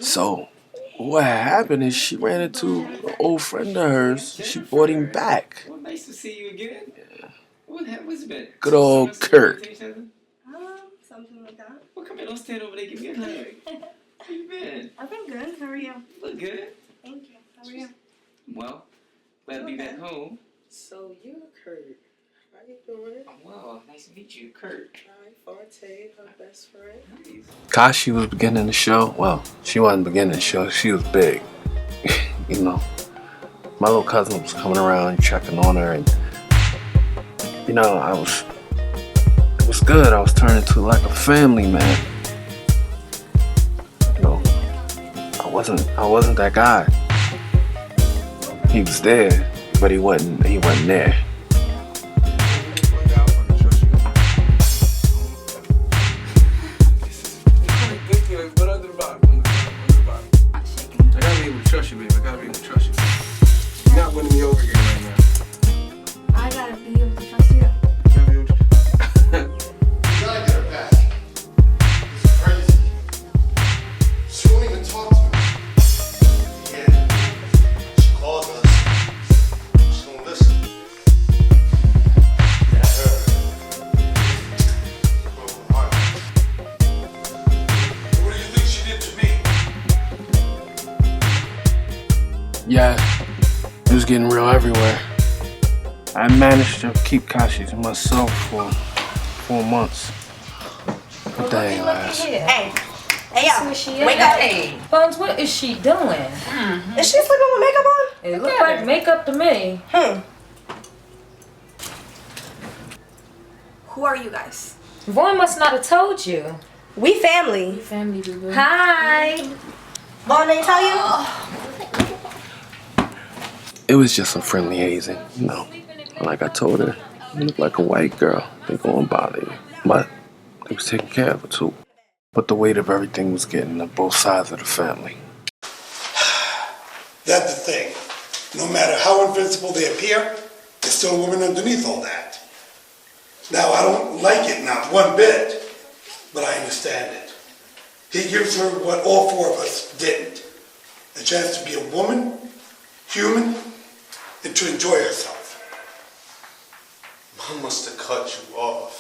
So, what happened is she ran into an old friend of hers. She brought him back. Well, nice to see you again. What's it been? Good old Kurt. Something like that. Well, come here, don't stand over there. Give me a hug. How you been? I've been good. How are you? You look good. Thank you. How are you? Well, glad to be back home. So you're Kurt. How you doing? Wow, nice to meet you, Kurt. Hi, Forte, her best friend. Kashi was beginning the show. Well, she wasn't beginning the show. She was big. You know, my little cousin was coming around checking on her, and you know, it was good. I was turning to like a family man. You know, I wasn't that guy. He was there, but he wasn't there. I gotta be able to trust you, baby. I gotta be able to trust you. You're not winning me over here right now. I gotta be able to trust you. You gotta get her back. It's crazy. She won't even talk to me. Yeah. She calls us. She don't listen. Yeah, I heard her. Broken heart. What do you think she did to me? Yeah, it was getting real everywhere. I managed to keep Kashi to myself for 4 months. But that ain't last. Hey, y'all, wake up. Hey, Buns, what is she doing? Is she sleeping with makeup on? It looks like makeup to me. Who are you guys? Vaughn must not have told you. We family. Family, boo-boo. Hi. Vaughn didn't tell you? It was just some friendly hazing, you know. Like I told her, You look like a white girl. They gonna bother you. But they was taking care of her too. But the weight of everything was getting on both sides of the family. That's the thing. No matter how invincible they appear, there's still a woman underneath all that. Now, I don't like it, not one bit, but I understand it. He gives her what all four of us didn't. A chance to be a woman, human, and to enjoy herself. Mom must have cut you off.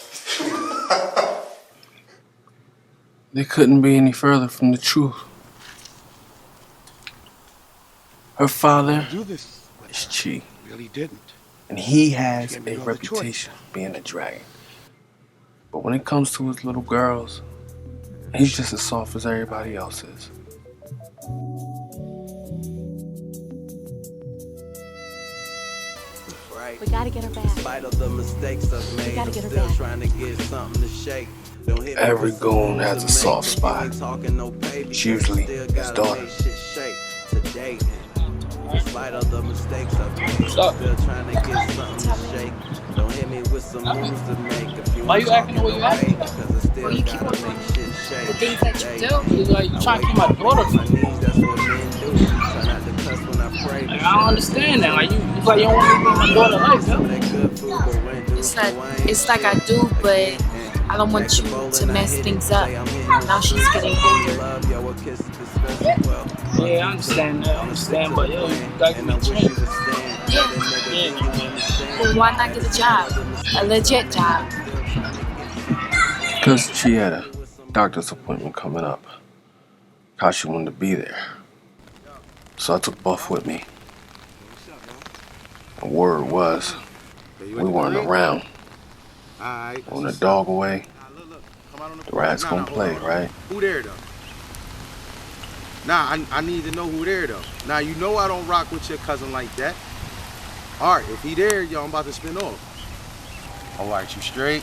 They couldn't be any further from the truth. Her father is Chi. Really didn't. And he has a reputation of being a dragon. But when it comes to his little girls, he's just as soft as everybody else is. We gotta get her back. Spite of the mistakes I've made, We gotta get her still back. trying to get something to shake. Don't hit me Every with goon some has a moves to soft make. spot. Ain't talking no baby, It's usually still his gotta daughter. make shit shake today. Despite of the mistakes I've made, still trying to get something to shake. Don't hit me with some moves to make. If you Why ain't you acting the way talking you no acting? baby, 'cause I still Well, you keep gotta on make shit shake. The things that you today. do, you like you trying to keep my daughter from me. That's what men do. Try not to cuss when I pray. Like, I don't understand that. Like it's like you don't want to be my daughter life, huh? It's like I do, but I don't want you to mess things up. Now she's getting older. Yeah, I understand that. I understand, but yo, you gotta give me a chance. Well, why not get a job? A legit job. Because she had a doctor's appointment coming up. Kashi wanted to be there. So I took Buff with me. The word was, we weren't around. When the dog away, the rat's gonna play, right? Who there though? Nah, I need to know who there though. Now you know I don't rock with your cousin like that. Alright, if he there, yo, I'm about to spin off. Alright, you straight?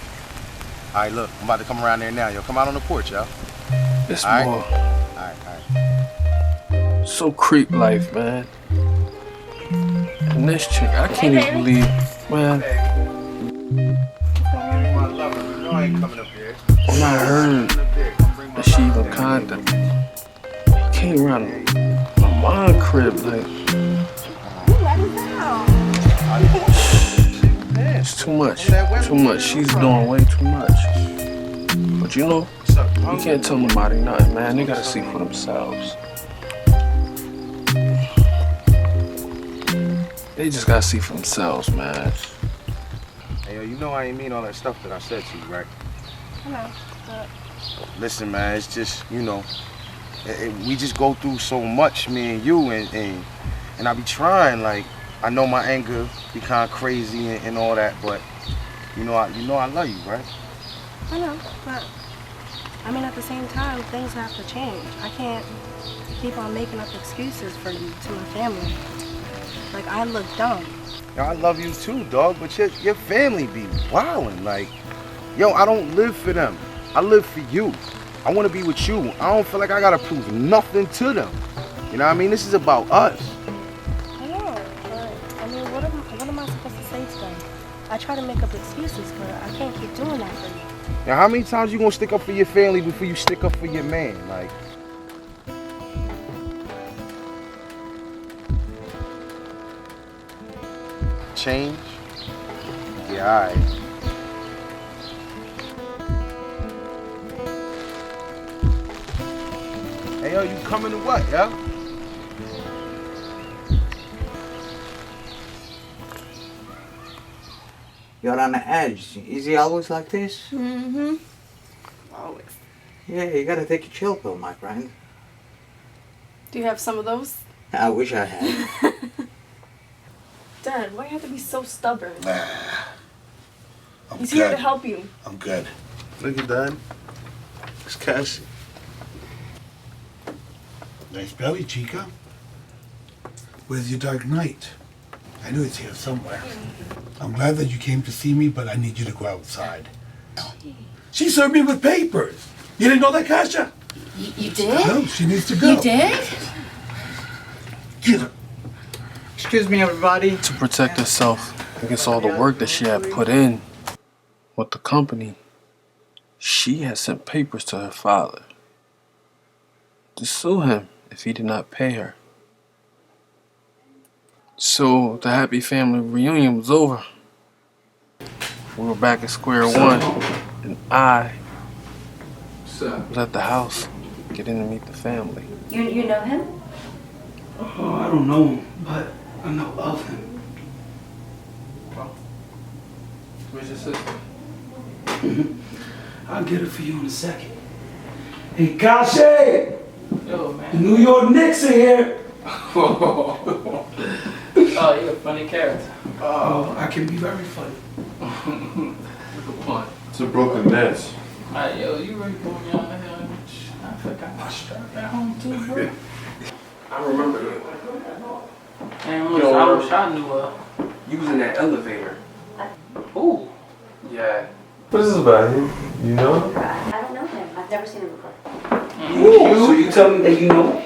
Alright, look, I'm about to come around there now. Yo, come out on the porch, yo. It's All right? more Alright. so creep life, man. And this chick, I can't even believe, man. My lover, you know I ain't coming up here. When I heard that she even kinda came around my mom crib, like, it's too much. Too much. She's doing way too much. But you know, you can't tell nobody nothing, man. They gotta see for themselves. They just gotta see for themselves, man. Hey, yo, you know I ain't mean all that stuff that I said to you, right? I know, but Listen, man, it's just, you know, we just go through so much, me and you, and I be trying, like, I know my anger be kind of crazy and all that, but you know I love you, right? I know, but I mean at the same time things have to change. I can't keep on making up excuses for you to my family. Like I look dumb. Yo, I love you too, dog, but your family be wildin', like, yo, I don't live for them. I live for you. I want to be with you. I don't feel like I gotta prove nothing to them. You know what I mean? This is about us. I know, but I mean what am I supposed to say to them? I try to make up excuses, but I can't keep doing that for you. Now, how many times you gonna stick up for your family before you stick up for your man? Like, change? Yeah, alright. Hey, yo, you coming to what, yeah? You're on the edge. Is he always like this? Mm-hmm. Always. Yeah, you gotta take a chill pill, my friend. Do you have some of those? I wish I had. Dad, why do you have to be so stubborn? I'm He's good. here to help you. I'm good. Look at that. It's Cassie. Nice belly, Chica. Where's your Dark Knight? I knew it's here somewhere. I'm glad that you came to see me, but I need you to go outside. She served me with papers. You didn't know that, Kasha? You did? No, she needs to go. You did? Get her. Excuse me, everybody. To protect herself, Against all the work that she had put in with the company, she had sent papers to her father to sue him if he did not pay her. So the happy family reunion was over. We were back at square one, and I was at the house getting to meet the family. You know him? Oh, I don't know him, but I know of him. Where's your sister? I'll get her for you in a second. Hey, Kashay! Yo, man. The New York Knicks are here. Oh, you're a funny character. Oh, I can be very funny. Look upon. It's a Brooklyn Nets. Alright, yo, you ready for me out here? I forgot my strap at home too, bro. I remember that. Man, Yo, I wish I knew you was in that elevator. Ooh. Yeah. What is this about? You know him? I don't know him. I've never seen him before. So you tell me that you know?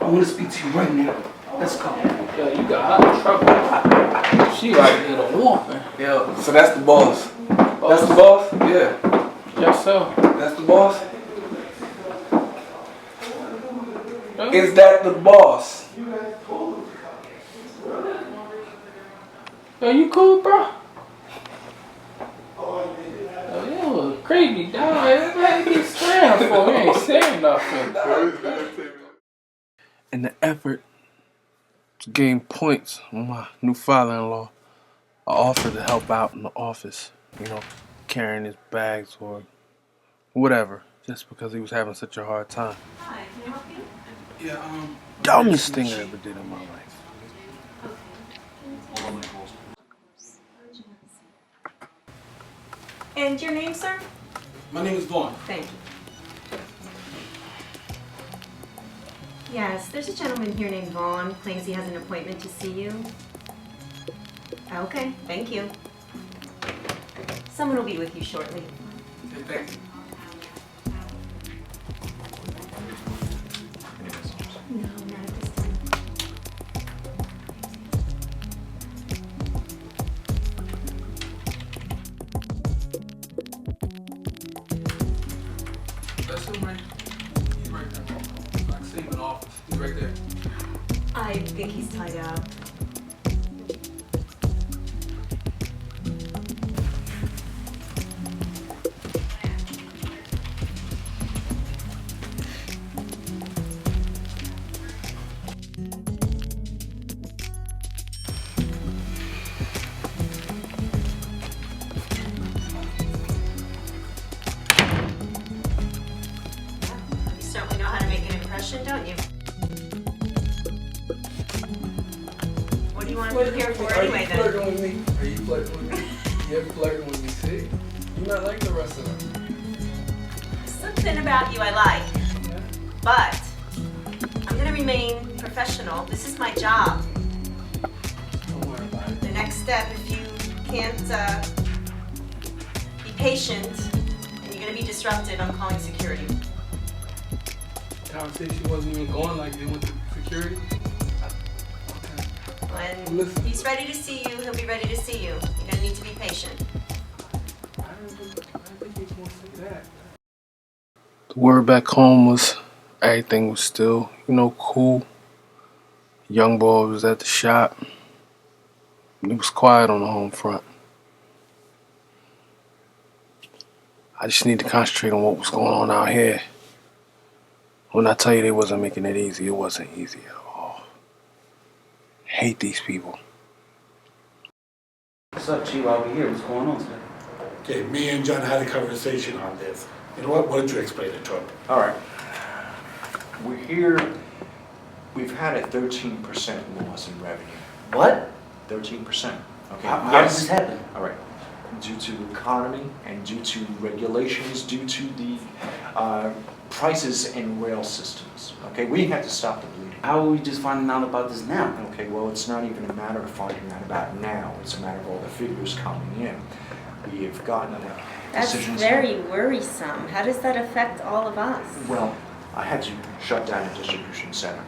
I want to speak to you right now. Let's go. Yo, you got out of trouble. She right here to woman. Yo, so that's the boss. That's the boss? Yeah. Yes, sir. That's the boss? Is that the boss? Yo, you cool, bro? Yo, you look creepy, dog. What you staring for? You ain't saying nothing. In the effort to gain points on my new father-in-law, I offered to help out in the office, you know, carrying his bags or whatever, just because he was having such a hard time. Hi, can I help you? Yeah, Dumbest thing I ever did in my life. And your name, sir? My name is Vaughn. Thank you. Yes, there's a gentleman here named Vaughn, claims he has an appointment to see you. Okay, thank you. Someone will be with you shortly. Thank you. No, not at this time. That's him, right? He's right there. I can see him in the office. He's right there. I think he's tied up. You certainly know how to make an impression, don't you? What do you want to do here for anyway, Are you flirting with me? Are you flirting with me? You ever flirting with me? See? You're not like the rest of them. Something about you I like, but I'm gonna remain professional. This is my job. Don't worry about it. The next step, if you can't be patient and you're gonna be disruptive, I'm calling security. Conversation wasn't even going like they went to security. When Listen. he's ready to see you, he'll be ready to see you. You're gonna need to be patient. I didn't think he was going to say that. The word back home was everything was still, you know, cool. Young boy was at the shop. It was quiet on the home front. I just need to concentrate on what was going on out here. When I tell you they wasn't making it easy, it wasn't easy at all. Hate these people. What's up, G? While we're here, what's going on today? Okay, me and John had a conversation on this. You know what? Why don't you explain it to him? All right. We're here, we've had a 13% loss in revenue. What? 13%. Okay. How Yes. does this happen? All right. Due to the economy and due to regulations, due to the prices in rail systems. Okay, we had to stop the bleeding. How are we just finding out about this now? Okay, well, it's not even a matter of finding out about now. It's a matter of all the figures coming in. We have gotten That's decisions. very worrisome. How does that affect all of us? Well, I had to shut down a distribution center.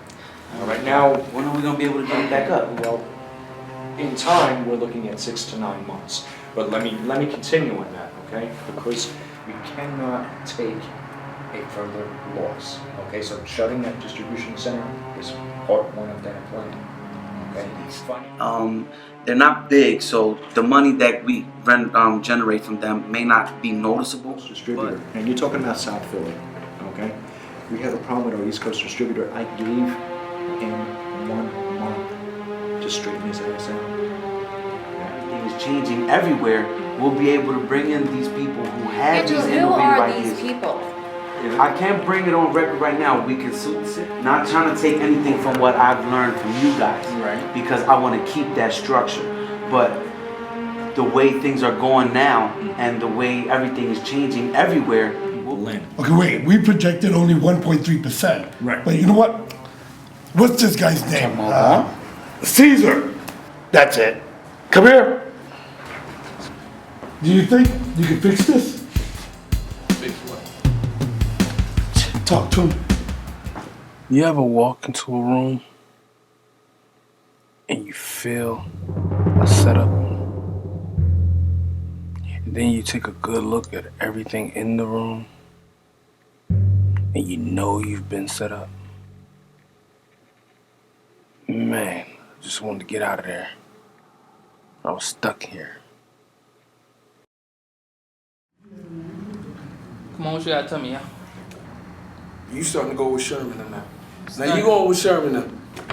Right now, when are we going to be able to get it back up? Well, In time, we're looking at 6 to 9 months. But let me continue on that, okay? Because we cannot take a further loss. Okay, so shutting that distribution center is part one of that plan. Okay, it's fine. They're not big, so the money that we generate from them may not be noticeable. Distributor, and you're talking about South Philly, okay? We have a problem with our East Coast distributor. I gave him 1 month to straighten his ass out. Everything is changing everywhere. We'll be able to bring in these people who have these Who innovative are ideas. these people? I can't bring it on record right now. We can not trying to take anything from what I've learned from you guys, right? Because I want to keep that structure. But the way things are going now and the way everything is changing everywhere. Okay, wait, we projected only 1.3%. Right. But you know what? What's this guy's name? Caesar. That's it. Come here. Do you think you can fix this? Fix what? Talk to him. You ever walk into a room and you feel a setup, and then you take a good look at everything in the room, and you know you've been set up? Man, I just wanted to get out of there. I was stuck here. Come on, what you gotta tell me, yeah? You starting to go with Sherman now. Now you going with Sherman now.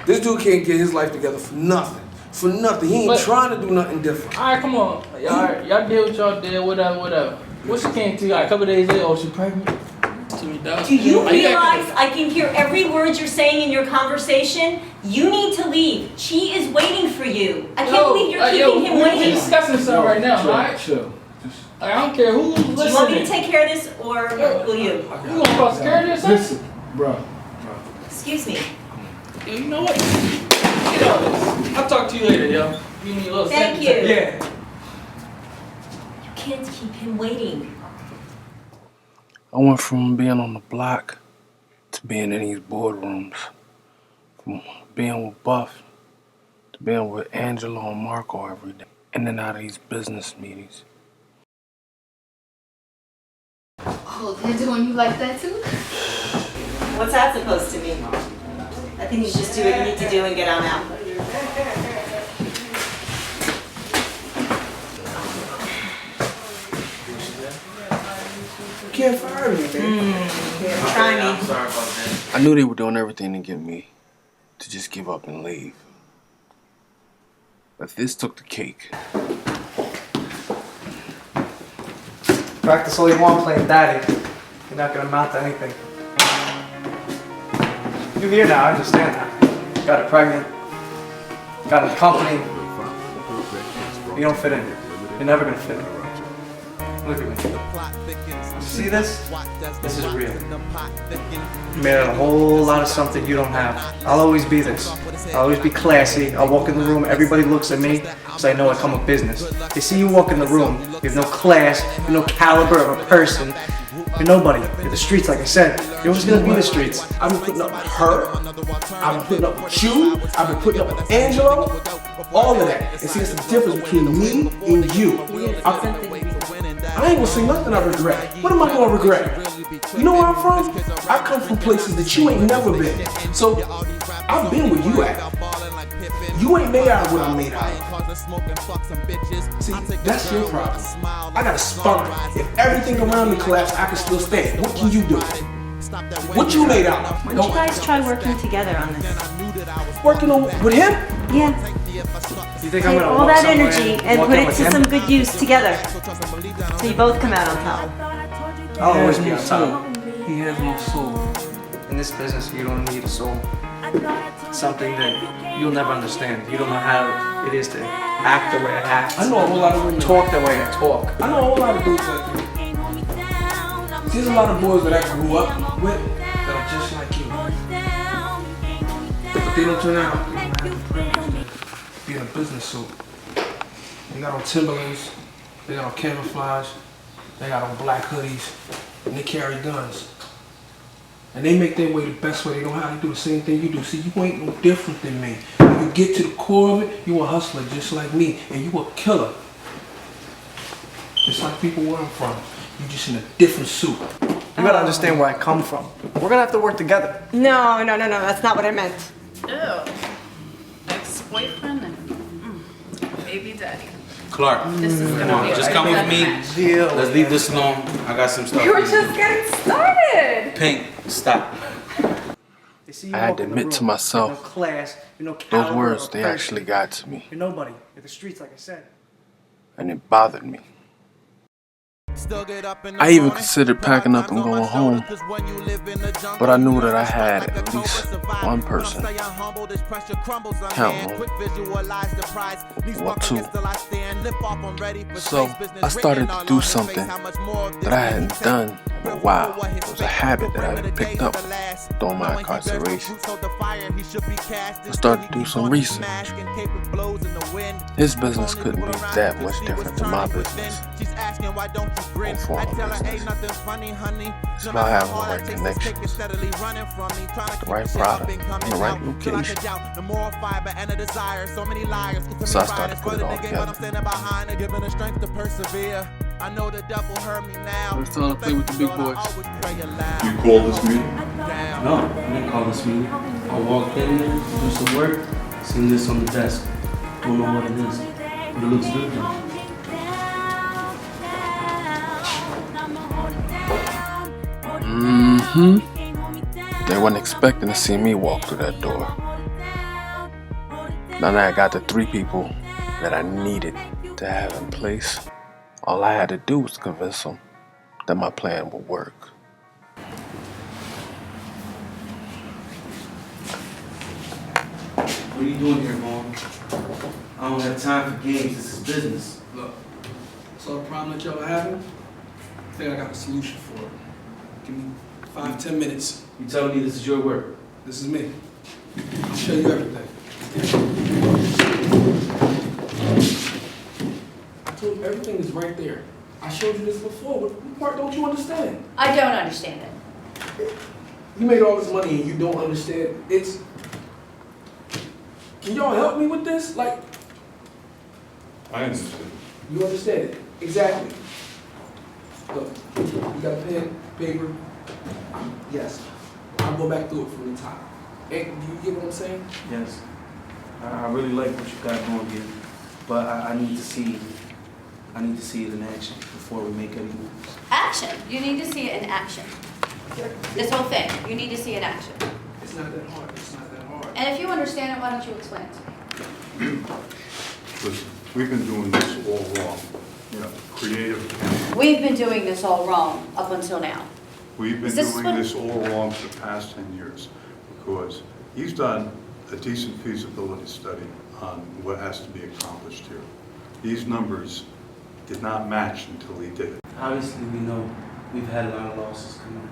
This dude can't get his life together for nothing. For nothing. He ain't trying to do nothing different. Alright, come on. Y'all did what y'all did, whatever. What she came to you like a couple days later? Oh, she pregnant? Do you realize I can hear every word you're saying in your conversation? You need to leave. She is waiting for you. I can't believe you're keeping him waiting. We're discussing something right now, alright? Chill. I don't care who's listening. Do you want me to take care of this or will you? You gonna cross care of this? Listen, bro. Excuse me. Yo, you know what? Get out of this. I'll talk to you later, yo. Give me a little Thank you. Yeah. You can't keep him waiting. I went from being on the block to being in these boardrooms. From being with Buff to being with Angelo and Marco every day. In and out of these business meetings. Oh, they're doing you like that too? What's that supposed to mean? I think you should just do what you need to do and get on out. You can't fire me, man. Try me. I knew they were doing everything to get me to just give up and leave. But this took the cake. Practice all you want playing daddy. You're not gonna amount to anything. You're here now, I understand that. Got her pregnant. Got a company. You don't fit in. You're never gonna fit in. Look at me. See this? This is real. You made out a whole lot of something you don't have. I'll always be this. I'll always be classy. I'll walk in the room, everybody looks at me because I know I come with business. They see you walk in the room, you have no class, you have no caliber of a person. You're nobody. You're the streets, like I said. You're always gonna be the streets. I've been putting up with her. I've been putting up with you. I've been putting up with Angelo. All of that. And see, it's the difference between me and you. I ain't gonna say nothing I regret. What am I gonna regret? You know where I'm from? I come from places that you ain't never been. So, I've been where you at. You ain't made out of what I'm made out of. See, that's your problem. I got a spine. If everything around me collapsed, I can still stand. What can you do? What you made out of? Why don't you guys try working together on this? Working on with him? Yeah. You think Take all that energy and put it to some good use together. So you both come out on top. I'll always be on top. He has no soul. In this business, you don't need a soul. Something that you'll never understand. You don't know how it is to act the way I act. I know a whole lot of women. Talk the way I talk. I know a whole lot of dudes like you. There's a lot of boys that I grew up with that are just like you. But they don't turn out. They don't have the privilege to be in a business suit. They got on Timberlands, they got on camouflage, they got on black hoodies, and they carry guns. And they make their way the best way. They know how to do the same thing you do. See, you ain't no different than me. You you get to the core of it, you a hustler just like me, and you a killer. Just like people where I'm from. You just in a different suit. You gotta understand where I come from. We're gonna have to work together. No, that's not what I meant. Ew. Ex-boyfriend and baby daddy. Clark, This is gonna come on, be a just come with me. Let's leave this alone. I got some stuff. We were to do. just getting started. Pink, stop. I had to admit to myself, Class, those words, they actually got to me. You're nobody. You're the streets, like I said. And it bothered me. I even considered packing up and going home, but I knew that I had at least one person counting on, well, two. So I started to do something that I hadn't done in a while. It was a habit that I had picked up during my incarceration. I started to do some research. His business couldn't be that much different than my business. Or former business. It's about having the right connections, the right product, and the right location. So I started to put it all together. It's time to play with the big boys. You called this meeting? No, I didn't call this meeting. I walked in there, do some work, seen this on the desk. Don't know what it is, but it looks good though. They weren't expecting to see me walk through that door. Now that I got the 3 people that I needed to have in place, all I had to do was convince them that my plan would work. What are you doing here, Vaughn? I don't have time for games, this is business. Look, so the problem that y'all are having, I think I got a solution for it. Give me 5-10 minutes. You telling me this is your work? This is me. I'll show you everything. I told you everything is right there. I showed you this before. What part don't you understand? I don't understand it. You made all this money and you don't understand. It's... Can y'all help me with this? Like... I understand. You understand it? Exactly. Look, you got a pen, paper? Yes. I'll go back through it from the top. Hey, do you get what I'm saying? Yes. I really like what you got going here, but I need to see it in action before we make any moves. Action. You need to see it in action. This whole thing, you need to see it in action. It's not that hard. It's not that hard. And if you understand it, why don't you explain it to me? Listen, we've been doing this all wrong. Creative. We've been doing this all wrong up until now. We've been doing this all wrong for the past 10 years because he's done a decent feasibility study on what has to be accomplished here. These numbers did not match until he did it. Obviously, we know we've had a lot of losses come in,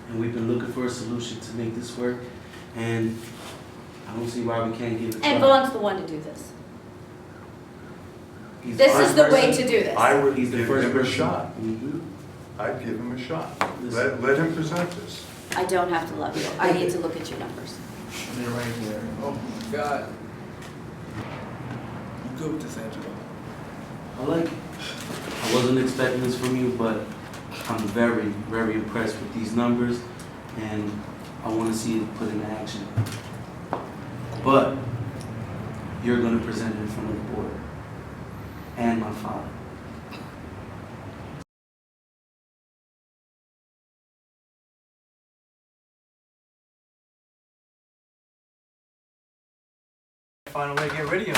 and we've been looking for a solution to make this work, and I don't see why we can't give it a try. And Vaughn's the one to do this. He's This the is the first way person. to do this. I would He's the give first him a person. shot. Mm-hmm. I'd give him a shot. Let him present this. I don't have to love you. I need to look at your numbers. They're right here. Oh my God. You good with this, Angelo? I like it. I wasn't expecting this from you, but I'm very, very impressed with these numbers, and I want to see it put into action. But you're going to present it in front of the board and my father. Find a way to get rid of you.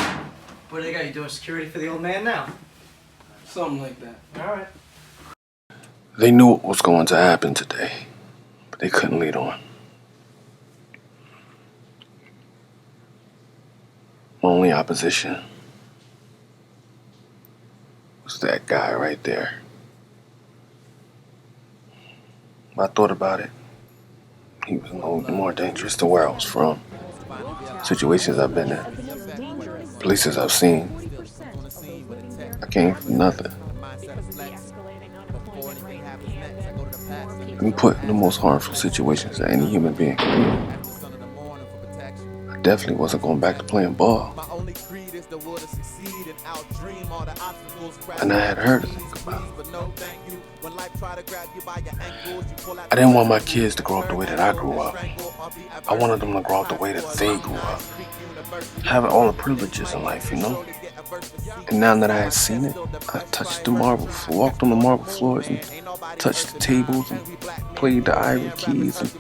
What do they got? You doing security for the old man now? Something like that. All right. They knew what was going to happen today, but they couldn't lead on. My only opposition was that guy right there. When I thought about it, he was no more dangerous than where I was from. Situations I've been in, places I've seen. I came from nothing. Been put in the most harmful situations that any human being can be. I definitely wasn't going back to playing ball. And I had her to think about. I didn't want my kids to grow up the way that I grew up. I wanted them to grow up the way that they grew up. Having all the privileges in life, you know? And now that I had seen it, I touched the marble, walked on the marble floors and touched the tables and played the ivory keys and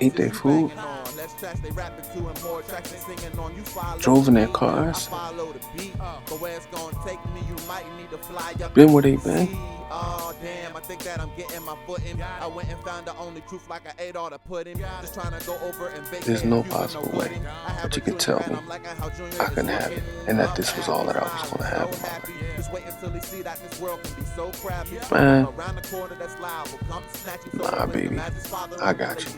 ate their food, drove in their cars, been where they been. There's no possible way that you can tell me I couldn't have it and that this was all that I was going to have in my life. Man, nah, baby, I got you.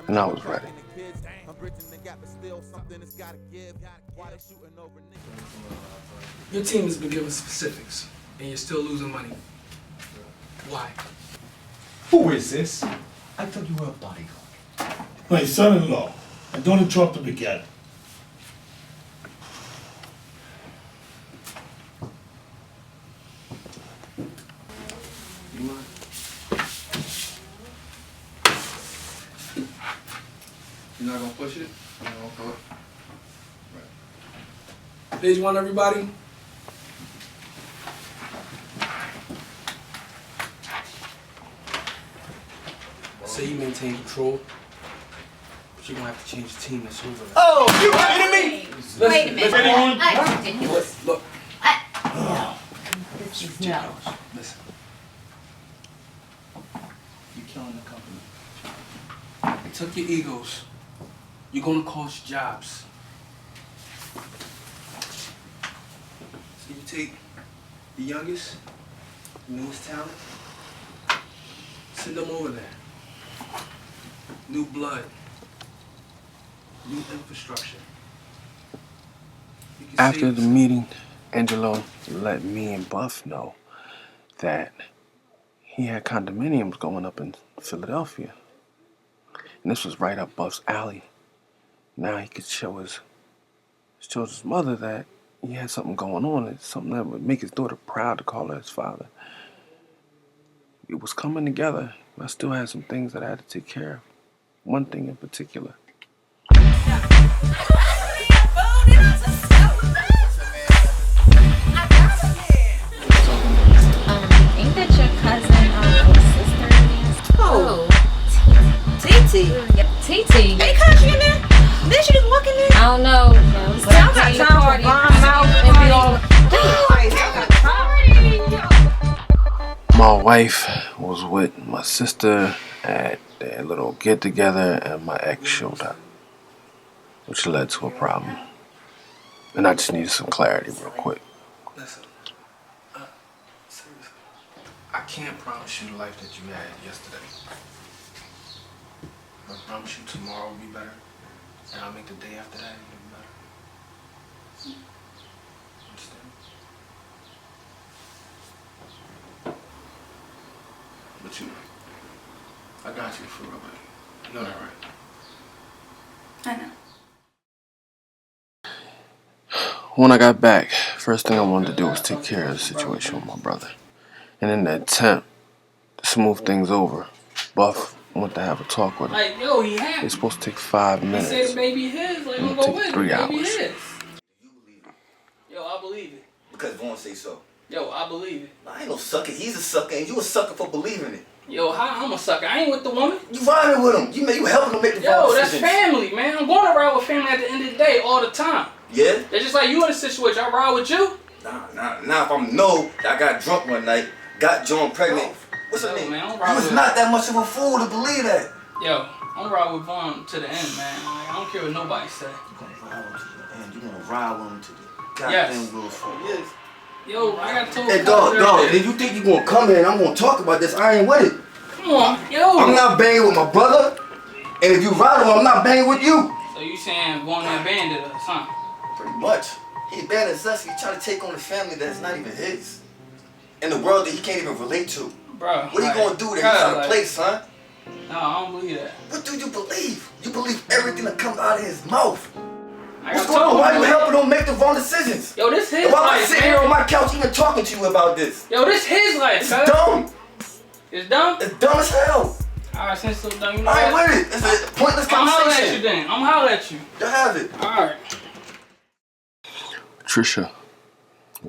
And I was ready. Your team has been given specifics, and you're still losing money. Why? Who is this? I thought you were a bodyguard. My son-in-law. And don't interrupt him again. You mind? You're not gonna push it? You're not gonna pull it? Right. Page 1, everybody. Say you maintain control, but you're gonna have to change the team that's over there. Oh, you kidding me? Listen, Wait a minute. listen. That's ridiculous. Look. This is no. Listen. You're killing the company. They took your egos. You're gonna cost jobs. So you take the youngest, newest talent, send them over there. New blood, new infrastructure. After the meeting, Angelo let me and Buff know that he had condominiums going up in Philadelphia. And this was right up Buff's alley. Now he could show his mother that he had something going on. It's something that would make his daughter proud to call her his father. It was coming together. I still had some things that I had to take care of. One thing in particular. Ain't that your cousin or sister? Oh. TT. TT. Hey, country in there? Did she just walk in there? I don't know. But I got time for bomb mouth and be all. My wife was with my sister at their little get-together, and my ex showed up, which led to a problem. And I just needed some clarity real quick. Listen, seriously, I can't promise you the life that you had yesterday. I promise you tomorrow will be better, and I'll make the day after that even better. Understand? But you know, I got you for real, buddy. You know that, right? I know. When I got back, first thing I wanted to do was take care of the situation with my brother. And in the attempt to smooth things over, Buff wanted to have a talk with him. Like, yo, he happy. It's supposed to take 5 minutes. He said the baby his. Like, It'll we'll go take with it. 3 Baby hours. his. Yo, I believe it. Because Vaughn say so. Yo, I believe it. I ain't no sucker. He's a sucker, and you a sucker for believing it. Yo, how I'm a sucker? I ain't with the woman. You riding with him. You helping him make the wrong Yo, that's decisions. family, man. I'm going to ride with family at the end of the day all the time. Yeah? It's just like you in a situation. I ride with you. Nah, if I know that I got drunk one night, got Joan pregnant. What's her name? Man, I'm You ride was with not that much of a fool to believe that. Yo, I'm ride with Vaughn to the end, man. Like, I don't care what nobody say. You're gonna ride with him to the end. You're gonna ride with him to the goddamn Yes. Will Smith. Yes. Yo, I got told. Hey, dog, then you think you gonna come here and I'm gonna talk about this? I ain't with it. Come on, yo. I'm not banging with my brother, and if you ride with him, I'm not banging with you. So you saying Vaughn abandoned us, huh? Pretty much. He abandons us. He trying to take on a family that's not even his. In the world that he can't even relate to. Bro. What are you gonna do there? You gotta play, son. No, I don't believe that. What do you believe? You believe everything that comes out of his mouth. What's I going on? told Why you, you man. helping him make the wrong decisions? Yo, this his And why am I life, sitting man. here on my couch even talking to you about this? Yo, this his life, It's cuz. dumb. It's dumb? It's dumb as hell. Alright, since it's so dumb, you know I ain't what? with it. It's a pointless I'm holler at you conversation. then. I'm holler at you. You have it. Alright. Patricia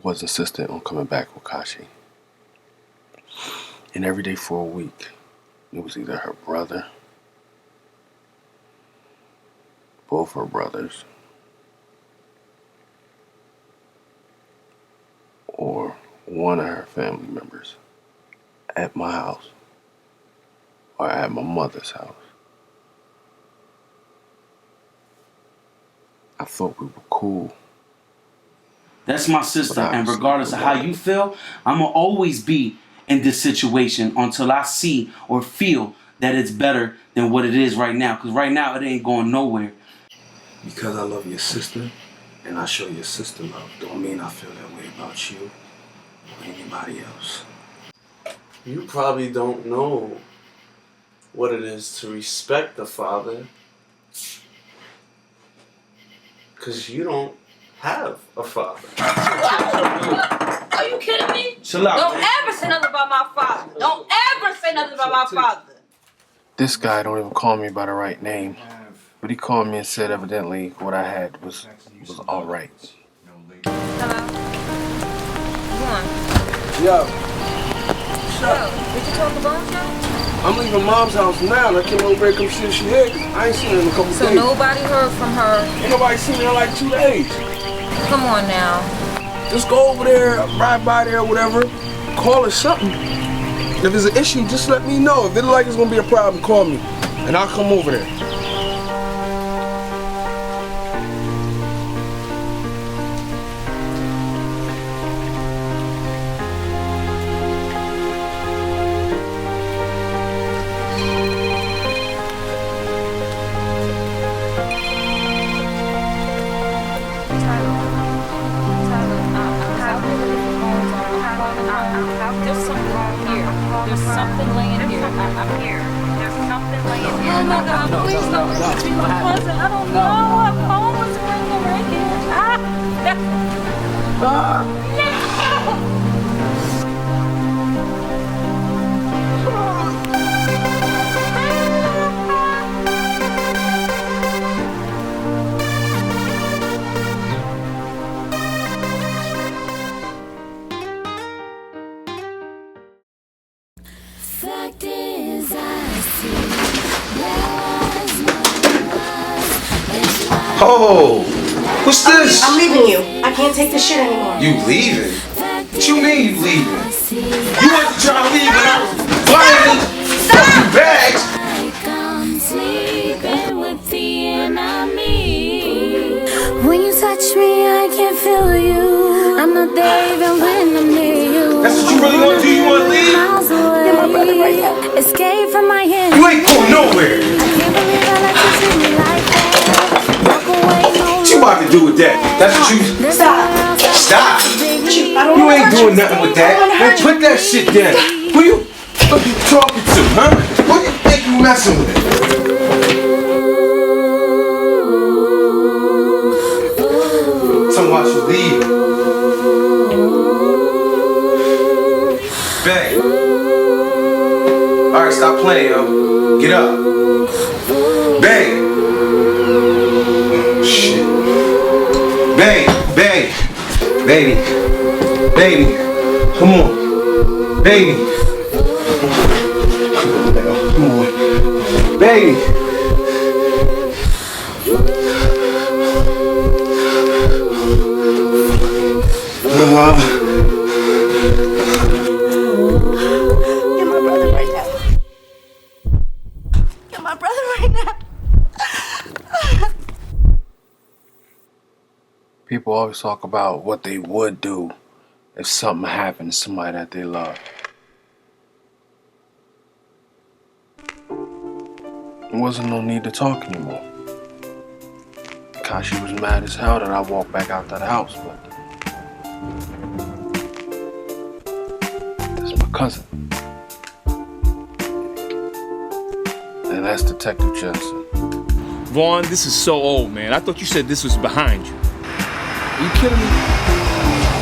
was insistent on coming back with Kashi. And every day for a week, it was either her brother, both her brothers, or one of her family members at my house or at my mother's house. I thought we were cool. That's my sister, and regardless of how you feel, I'ma always be in this situation until I see or feel that it's better than what it is right now. Because right now, it ain't going nowhere. Because I love your sister, and I show your sister love, don't mean I feel that way about you or anybody else. You probably don't know what it is to respect the father, because you don't have a father. Are you kidding me? Chill out, Don't man. ever say nothing about my father. Don't ever say nothing about my father. This guy don't even call me by the right name, but he called me and said evidently what I had was all right. Hello? Yo, Did you talk to Bones yet? I'm leaving mom's house now, and I came over here to come see if she here, 'cause I ain't seen her in a couple So days. nobody heard from her. Ain't nobody seen her in like 2 days. Come on now. Just go over there, ride by there, whatever. Call her something. If there's an issue, just let me know. If it look like it's gonna be a problem, call me, and I'll come over there. There's something here. There's something laying here. I'm here. There's something laying here. Oh my God, please don't let me be my cousin. I don't know. My phone was ringing right here. Fact is, I see Oh, what's this? I'm leaving you. I can't take this shit anymore. You leaving? What you mean you leaving? You want to try to leave when I was finally fucking bags? I'm sleeping with the enemy. When you touch me, I can feel you. I'm not there even when I'm near you. That's what you really want to do? You want to leave? Get my brother right now. Escape from my hands. You ain't going nowhere. I can't believe I let you treat me like that. Walk away, no. What you about to do with that? That's what you... Stop. Stop. You ain't doing nothing with that. Man, put that shit down. Who you talking to, huh? Who you think you messing with? Talking about you leave. Babe. Alright, stop playing, yo. Get up. Babe. Oh, shit. Babe, babe. Baby. Baby. Come on. Baby. Come on. Baby. You're my brother right now. You're my brother right now. People always talk about what they would do if something happened to somebody that they love. There wasn't no need to talk anymore. Kashi was mad as hell that I walked back out to the house, but that's my cousin. that's Detective Jensen. Vaughn, this is so old, man. I thought you said this was behind you. Are you kidding me?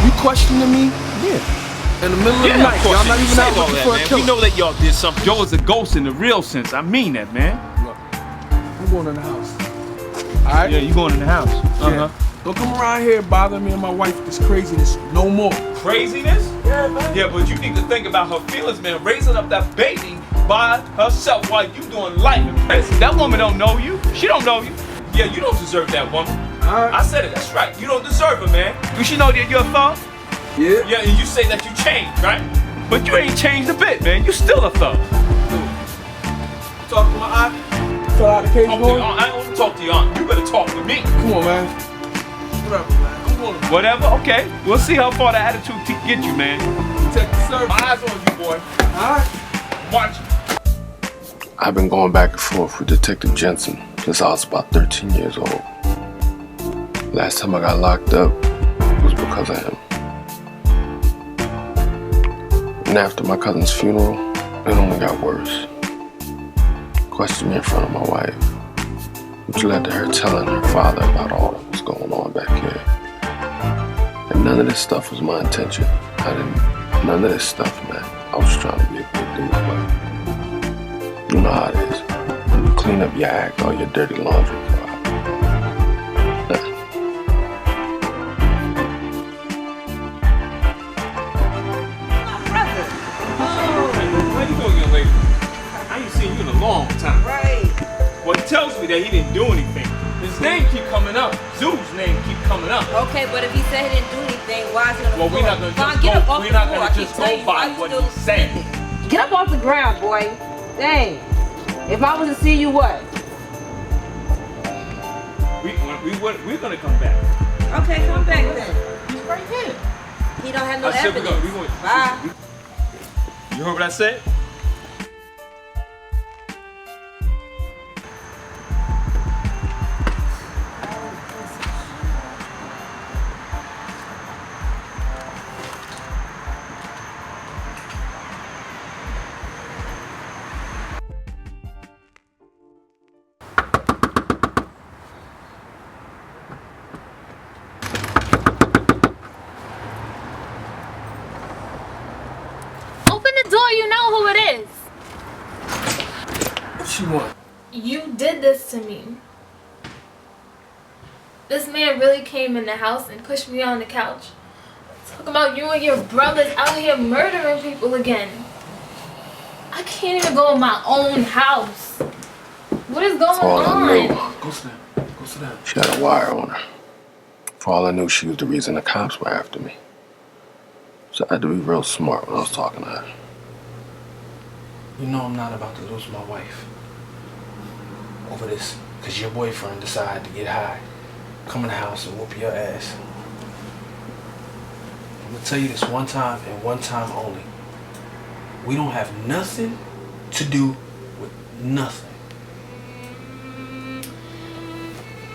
You questioning me? Yeah. In the middle of the night, y'all not even out looking for a man. killer. We know that y'all did something. Joe is a ghost in the real sense. I mean that, man. Look, I'm going in the house. All right? Yeah, you going in the house. Yeah. Don't come around here bothering me and my wife with this craziness no more. Craziness? Yeah, man. Yeah, but you need to think about her feelings, man. Raising up that baby by herself while you doing life in prison. That woman don't know you. She don't know you. Yeah, you don't deserve that woman. I said it. That's right. You don't deserve her, man. You should know that you're a thug. Yeah. Yeah, and you say that you changed, right? But you ain't changed a bit, man. You still a thug. Talk to my aunt. Tell her how the case going. I don't want to talk to your aunt. You better talk to me. Come on, man. Whatever, man. I'm going to... Whatever. Okay. We'll see how far the attitude can get you, man. Take the service. My eyes on you, boy. All right. Watch. I've been going back and forth with Detective Jensen since I was about 13 years old. Last time I got locked up was because of him. And after my cousin's funeral, it only got worse. Questioned me in front of my wife, which led to her telling her father about all that was going on back here. And none of this stuff was my intention. None of this stuff, man. I was trying to be a good dude, but you know how it is. When you clean up your act, all your dirty laundry go out. Where you going, young lady? I ain't seen you in a long time. Right. Well, it tells me that he didn't do anything. His name keep coming up. Zoo's name keep coming up. Okay, but if he said he didn't do anything, why is he on the Well, floor? we're not gonna Vaughn, just get up go. off We're the not floor. I gonna keep just telling go you, by why you what still he said. Get up off the ground, boy. Dang. If I was to see you, what? We're gonna come back. Okay, come back then. He's right here. He don't have no I said evidence. we going. Bye. You heard what I said? Open the door, you know who it is. What you want? You did this to me. This man really came in the house and pushed me on the couch. Talking about you and your brothers out here murdering people again. I can't even go in my own house. What is going For all I knew, on? Go sit down. Go sit down. she had a wire on her. For all I knew, she was the reason the cops were after me. So I had to be real smart when I was talking to her. You know I'm not about to lose my wife over this, because your boyfriend decided to get high, come in the house and whoop your ass. I'm gonna tell you this one time and one time only. We don't have nothing to do with nothing.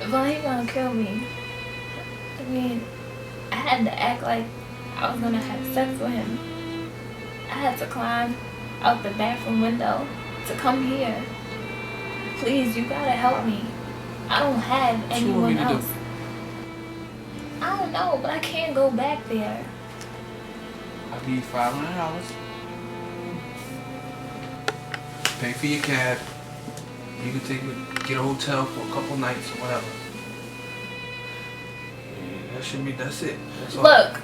Why you gonna kill me? I mean, I had to act like I was gonna have sex with him. I had to climb out the bathroom window to come here. Please, you gotta help me. I don't have What you want me anyone to else. I don't know, but I can't go back there. I'll give you $500. Pay for your cab. You can get a hotel for a couple nights or whatever. Yeah, that's it. That's all. Look,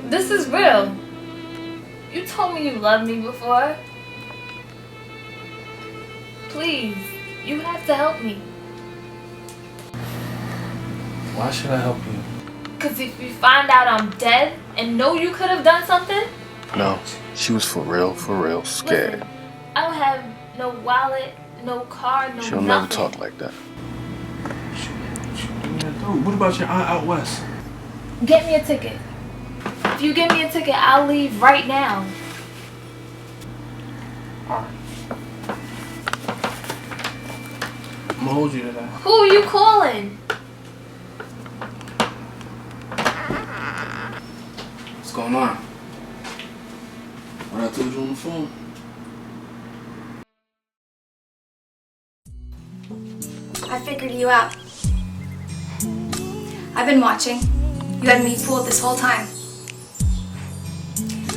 this is real. You told me you loved me before. Please, you have to help me. Why should I help you? Because if you find out I'm dead and know you could have done something, No, she was for real scared. I don't have no wallet, no car, no She'll nothing. never talk like that. What about your aunt out west? Get me a ticket. If you give me a ticket, I'll leave right now. Alright. I'm gonna hold you to that. Who are you calling? What's going on? What I told you on the phone? I figured you out. I've been watching. You had me fooled this whole time.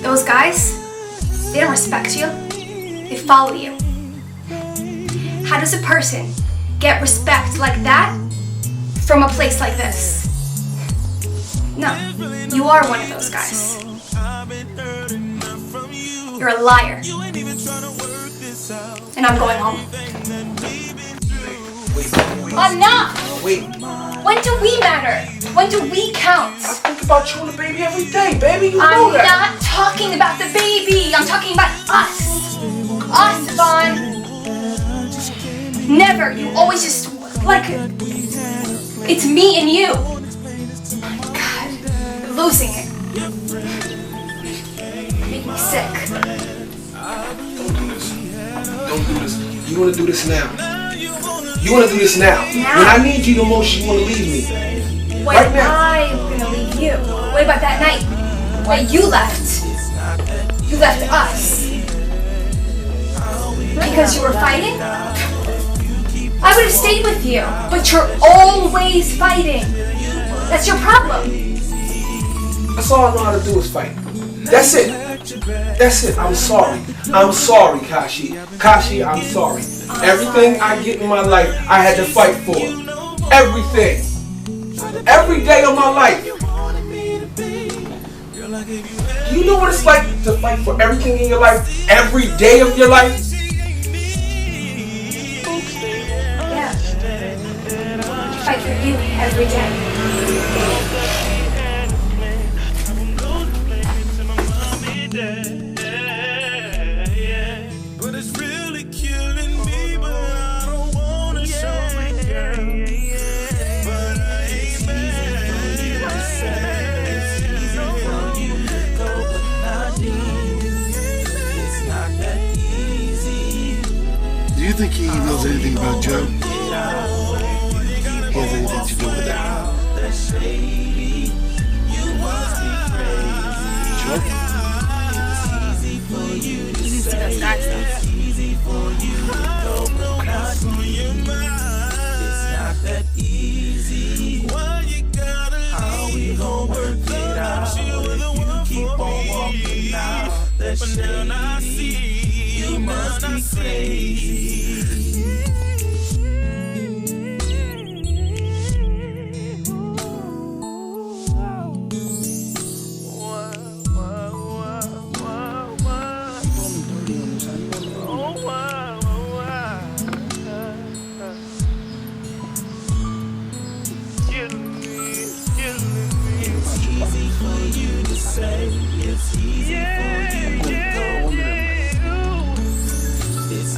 Those guys, they don't respect you. They follow you. How does a person get respect like that from a place like this? No, you are one of those guys. You're a liar. And I'm going home. Enough! Wait. When do we matter? When do we count? I think about you and the baby every day, baby. You know I'm that. not talking about the baby. I'm talking about us. Us, Vaughn. Never. You always just like it's me and you. My God, I'm losing it. Make me sick. Don't do this. You want to do this now. You want to do this now. When I need you the most, you want to leave me. When Right now. I'm gonna leave you. What about that night when you left? You left us. Because you were fighting? I would have stayed with you, but you're always fighting. That's your problem. That's all I know how to do is fight. That's it. That's it. I'm sorry. I'm sorry, Kashi. Kashi, I'm sorry. Everything I get in my life, I had to fight for. Everything. Every day of my life. You know what it's like to fight for everything in your life? Every day of your life? Yeah. Fight for you every day. But it's really killing me, but I don't wanna show it, girl. But I ain't mad. It's easy for you to go, but not me. It's not that easy. Do you think he knows anything about Joe? He has anything to do with that? Joe? You need to see those guys though. But now I see you must be crazy.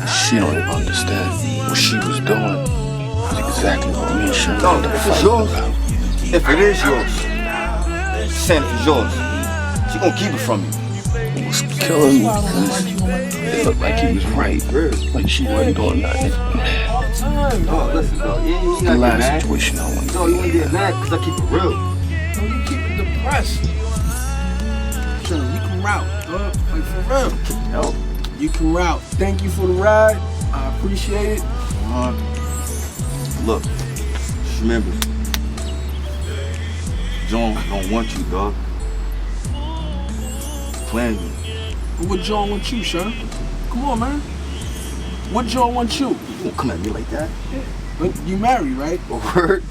She don't even understand what she was doing. It's exactly what me and Shirley No, had to if it's fight yours, about. if it is yours, Sam, if it's yours, she gonna keep it from you. It was killing me because it looked like he was right. Like she wasn't doing nothing. No, listen, dog. You The gotta get last mad. situation I went No, you wanna get mad because I keep it real. No, you keep it depressed. Shirley, you can route, dog. Like for real. Yo. You can route. Thank you for the ride. I appreciate it. Look, just remember, John don't want you, dog. Playing you. What John want you, Sean? Come on, man. What John want you? You don't come at me like that. But you married, right? Word.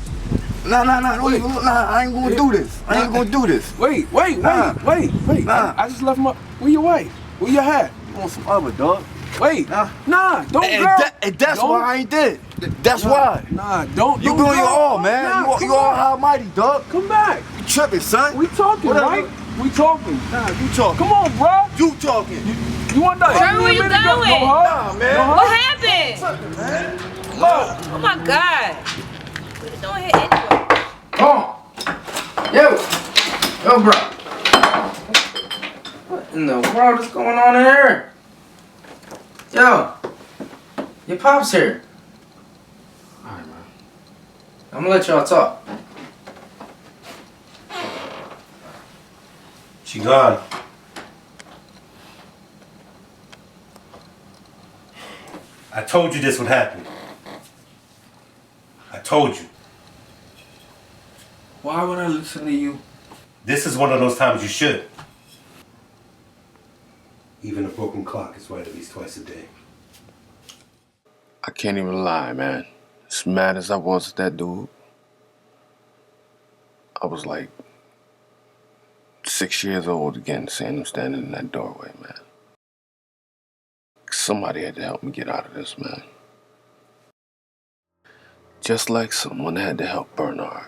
Nah, don't even look. Nah, I ain't gonna do this. I ain't gonna do this. Wait. Nah. I just left my. Where your wife? Where your hat? You want some other, dog? Wait. Nah, don't And girl. that's Don't. why I ain't did. That's why. Nah, don't. You don't doing your girl. all, man. Nah, you all high mighty, dog. Come back. You tripping, son. We talking, Whatever. right? We talking. Nah, you talking. Come on, bro. You talking. You want that? Girl, where you going? Nah, man. What happened? Something, man. Oh my God. What are you doing here anyway? Come on. Yo, bro. What in the world is going on in here? Yo, your pop's here. Alright, man. I'm gonna let y'all talk. She gone. I told you this would happen. I told you. Why would I listen to you? This is one of those times you should. Even a broken clock is right at least twice a day. I can't even lie, man. As mad as I was at that dude, I was like 6 years old again, seeing him standing in that doorway, man. Somebody had to help me get out of this, man. Just like someone had to help Bernard.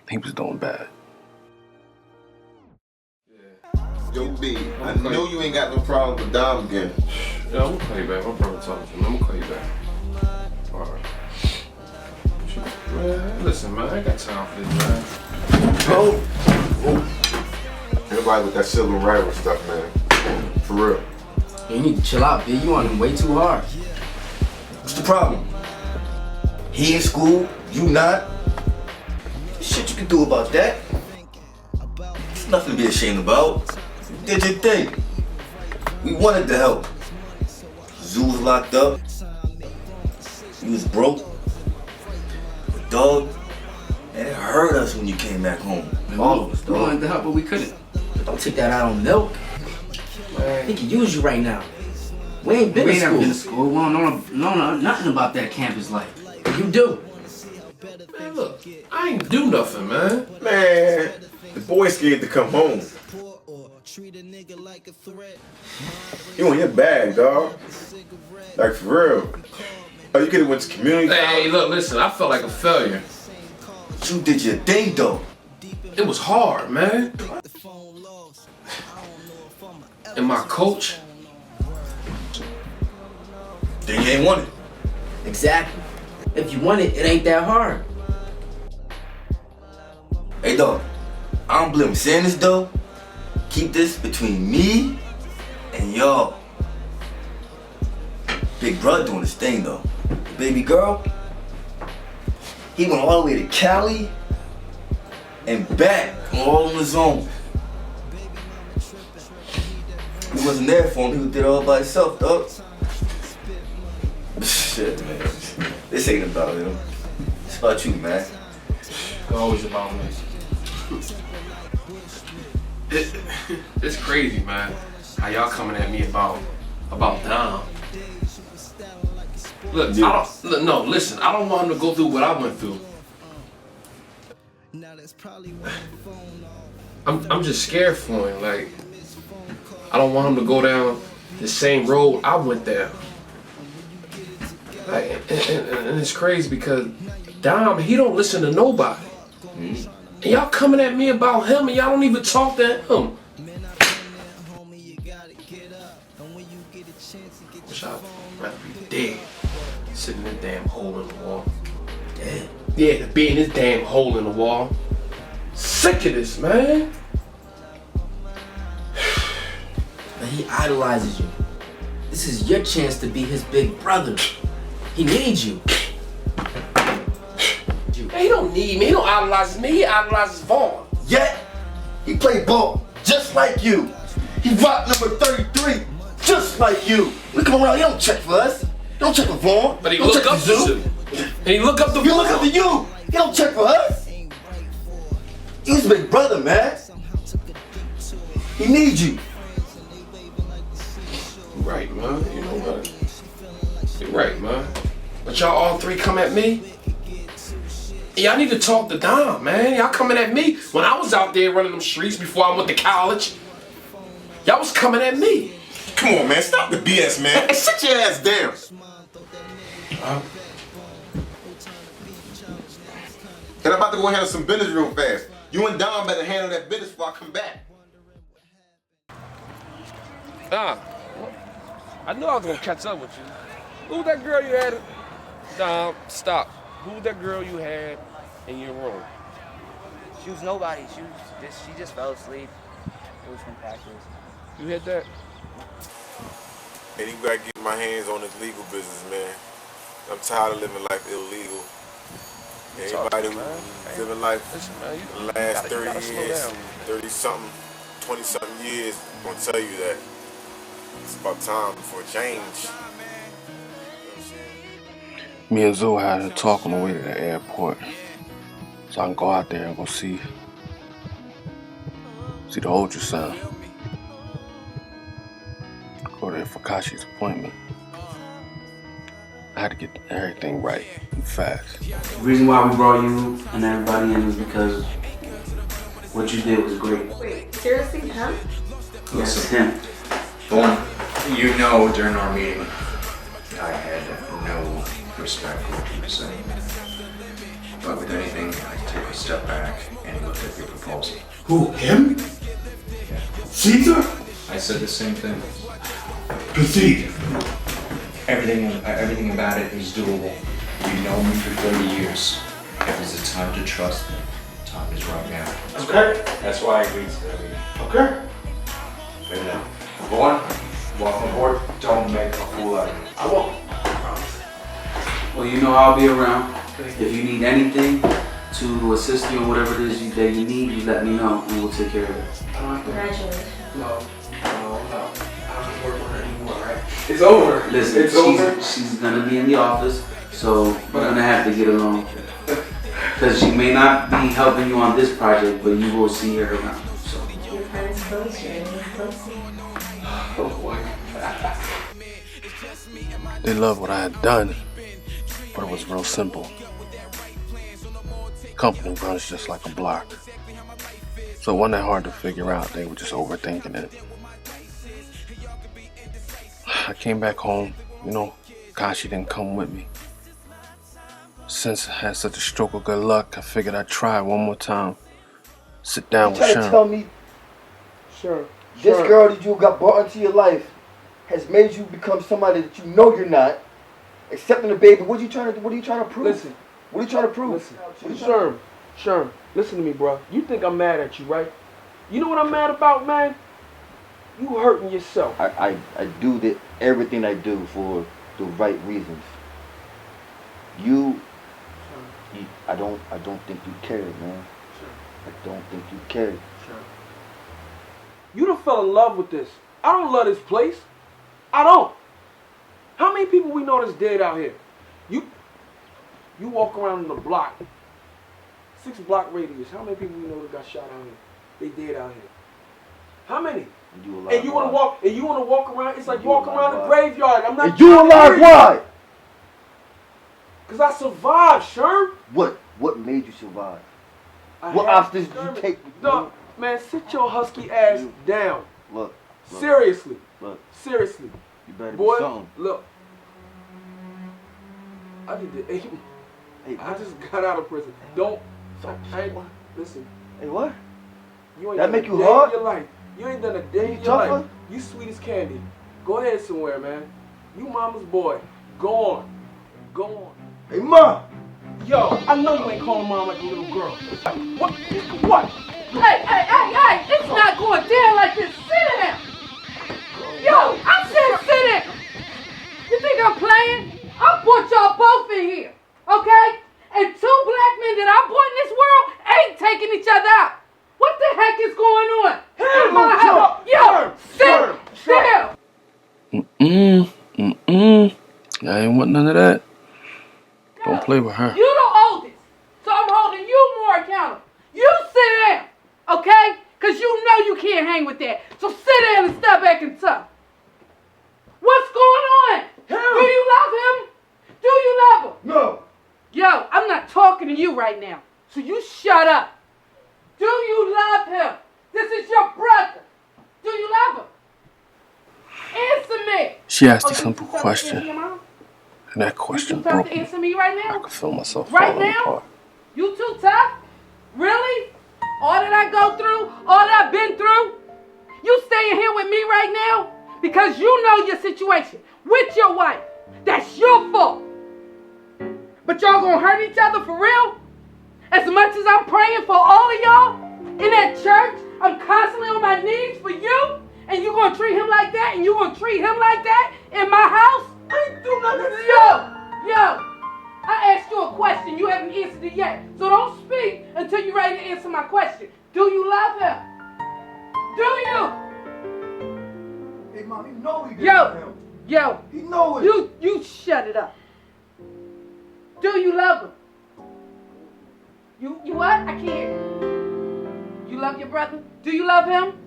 He was doing bad. Yo, B, I know you ain't got no problem with Dom again. Yeah, I'm gonna call you back. My brother talking to me. I'm gonna call you back. Alright. Man, listen, man, I ain't got time for this, man. Everybody with that silver rival stuff, man. For real. You need to chill out, B. You on him way too hard. What's the problem? He in school, you not? Shit you can do about that. It's nothing to be ashamed about. You did your thing. We wanted to help. Zoo was locked up. You was broke. But dog, man, it hurt us when you came back home. All of us, We wanted dog. to help, but we couldn't. Don't take that out on milk. He can use you right now. We ain't been to school. We don't know nothing about that campus life. You do. Man, look, I ain't do nothing, man. Man, the boy scared to come home. You on your bag, dog. Like, for real. Oh, you could've went to community college. Hey, look, listen, I felt like a failure. You did your thing, though. It was hard, man. And my coach, then you ain't want it. Exactly. If you want it, it ain't that hard. Hey, dog. I don't believe I'm saying this, though. Keep this between me and y'all. Big brother doing his thing, though. The baby girl, he went all the way to Cali and back all on his own. We wasn't there for him. He did it all by himself, dog. Shit, man. This ain't about him. It's about you, man. it's always about me. It's crazy, man. How y'all coming at me about Dom. Look, listen, I don't want him to go through what I went through. I'm just scared for him. Like, I don't want him to go down the same road I went down. Like, and it's crazy because Dom, he don't listen to nobody. And y'all coming at me about him and y'all don't even talk to him. Wish I'd rather be dead. Sitting in a damn hole in the wall. Dead? Yeah, to be in this damn hole in the wall. Sick of this, man. And he idolizes you. This is your chance to be his big brother. He needs you. Hey, he don't need me. He don't idolize me. He idolizes Vaughn. Yet, he played ball just like you. He rocked number 33 just like you. We come around, he don't check for us. He don't check for Vaughn. But he don't look check up for to Zoo. Zoo. And he look up to He look up to you. He don't check for us. He was big brother, man. He needs you. You're right, man. You know what? You're right, man. But y'all all three come at me? Y'all need to talk to Dom, man. Y'all coming at me when I was out there running them streets before I went to college. Y'all was coming at me. Come on, man. Stop the BS, man. And sit your ass down. And I'm about to go handle some business real fast. You and Dom better handle that business before I come back. I knew I was gonna catch up with you. Who's that girl you had? Dom, stop. Who's that girl you had in your room? She was nobody. She just fell asleep. It was from practice. You hit that? And you gotta get my hands on this legal business, man. I'm tired of living life illegal. Everybody who's living life the last 30 years, 30-something, 20-something years, gonna tell you that it's about time for a change. Me and Zoe had a talk on the way to the airport. So I can go out there and go see the ultrasound. Go there for Kashi's appointment. I had to get everything right and fast. The reason why we brought you and everybody in is because what you did was great. Wait, seriously, him? Yes, him. Vaughn, you know during our meeting, I had no respect for what you were saying. But with anything, I took a step back and looked at your proposal. Who, him? Caesar? I said the same thing. Proceed. Everything about it is doable. You know me for 30 years. If there's a time to trust me, the time is right now. Okay. That's why I agreed to that meeting. Okay. Wait a minute. Vaughn, welcome aboard. Don't make a fool out of me. I won't. Well, you know I'll be around. If you need anything to assist you in whatever it is that you need, you let me know and we'll take care of it. Congratulations. No. I don't work with her anymore, right? It's over. Listen, it's over. She's gonna be in the office, so we're gonna have to get along. Because she may not be helping you on this project, but you will see her around. So. Your friend's close, your enemy's close. Oh boy. They loved what I had done, but it was real simple. Company runs just like a block. So it wasn't that hard to figure out. They were just overthinking it. I came back home, Kashi didn't come with me. Since I had such a stroke of good luck, I figured I'd try one more time. Sit down with You try Sharon. to tell me this girl that you got brought into your life has made you become somebody that you know you're not, accepting the baby. What are you trying to prove? Listen. What are you trying to prove? Listen. Sherm, listen to me, bro. You think I'm mad at you, right? You know what I'm mad about, man? You hurting yourself. I do everything I do for the right reasons. I don't think you care, man. I don't think you care. You done fell in love with this. I don't love this place. I don't. How many people we know that's dead out here? You walk around the block, 6-block radius. How many people we know that got shot out here? They dead out here. How many? And you wanna walk around? It's like walking around the graveyard. I'm not. And you alive? Why? Cause I survived, Sherm. What made you survive? What obstacles did you take? No, man, sit your husky ass down. Look. Seriously. Look. Seriously. You better Boy, be something. look. I just got out of prison. Listen. Hey, what? You ain't That done make a you day hard? in your life. You ain't done a day in your tougher? life. You sweet as candy. Go ahead somewhere, man. You mama's boy. Go on. Go on. Hey, Ma! Yo, I know you ain't calling mom like a little girl. What? What? Hey, it's not going down like this. Sit down. Yo, I said sit down. You think I'm playing? I brought y'all both in here, okay? And 2 black men that I brought in this world ain't taking each other out. What the heck is going on? In my house. Yo, sit still. I ain't want none of that. Don't play with her. You the oldest, so I'm holding you more accountable. You sit down, okay? Because you know you can't hang with that. So sit down and step back and tough. What's going on? Do you love him? Do you love him? No. Yo, I'm not talking to you right now, so you shut up. Do you love him? This is your brother. Do you love him? Answer me. She asked a you simple tough to question, answer your mom? and that question You tough broke to me. answer me right now? I could feel myself Right falling now? apart. You too tough? Really? All that I go through, all that I've been through? You staying here with me right now? Because you know your situation with your wife. That's your fault. But y'all gonna hurt each other for real? As much as I'm praying for all of y'all in that church, I'm constantly on my knees for you, and you gonna treat him like that, and you gonna treat him like that in my house? I ain't do nothing to you. Yo, I asked you a question, you haven't answered it yet. So don't speak until you're ready to answer my question. Do you love him? Do you? Hey, Mom, you know he didn't Yo, love him. yo. He know it. You shut it up. Do you love him? You what? I can't hear you. You love your brother? Do you love him?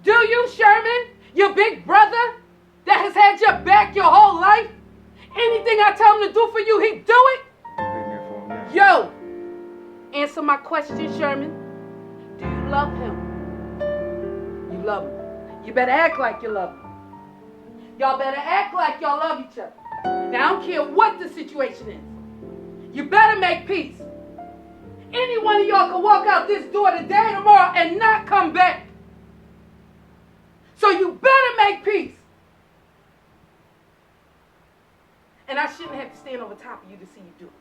Do you, Sherman? Your big brother that has had your back your whole life? Anything I tell him to do for you, he do it? Yo, answer my question, Sherman. Do you love him? You love him. You better act like you love him. Y'all better act like y'all love each other. Now, I don't care what the situation is. You better make peace. Any one of y'all can walk out this door today, tomorrow, and not come back. So you better make peace. And I shouldn't have to stand over top of you to see you do it.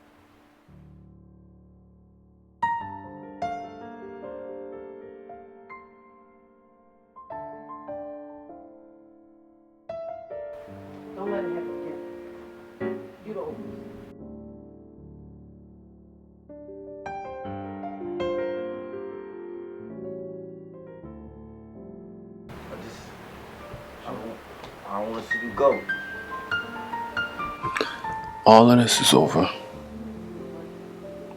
Don't let it happen again. You the oldest. I don't want to see you go. All of this is over.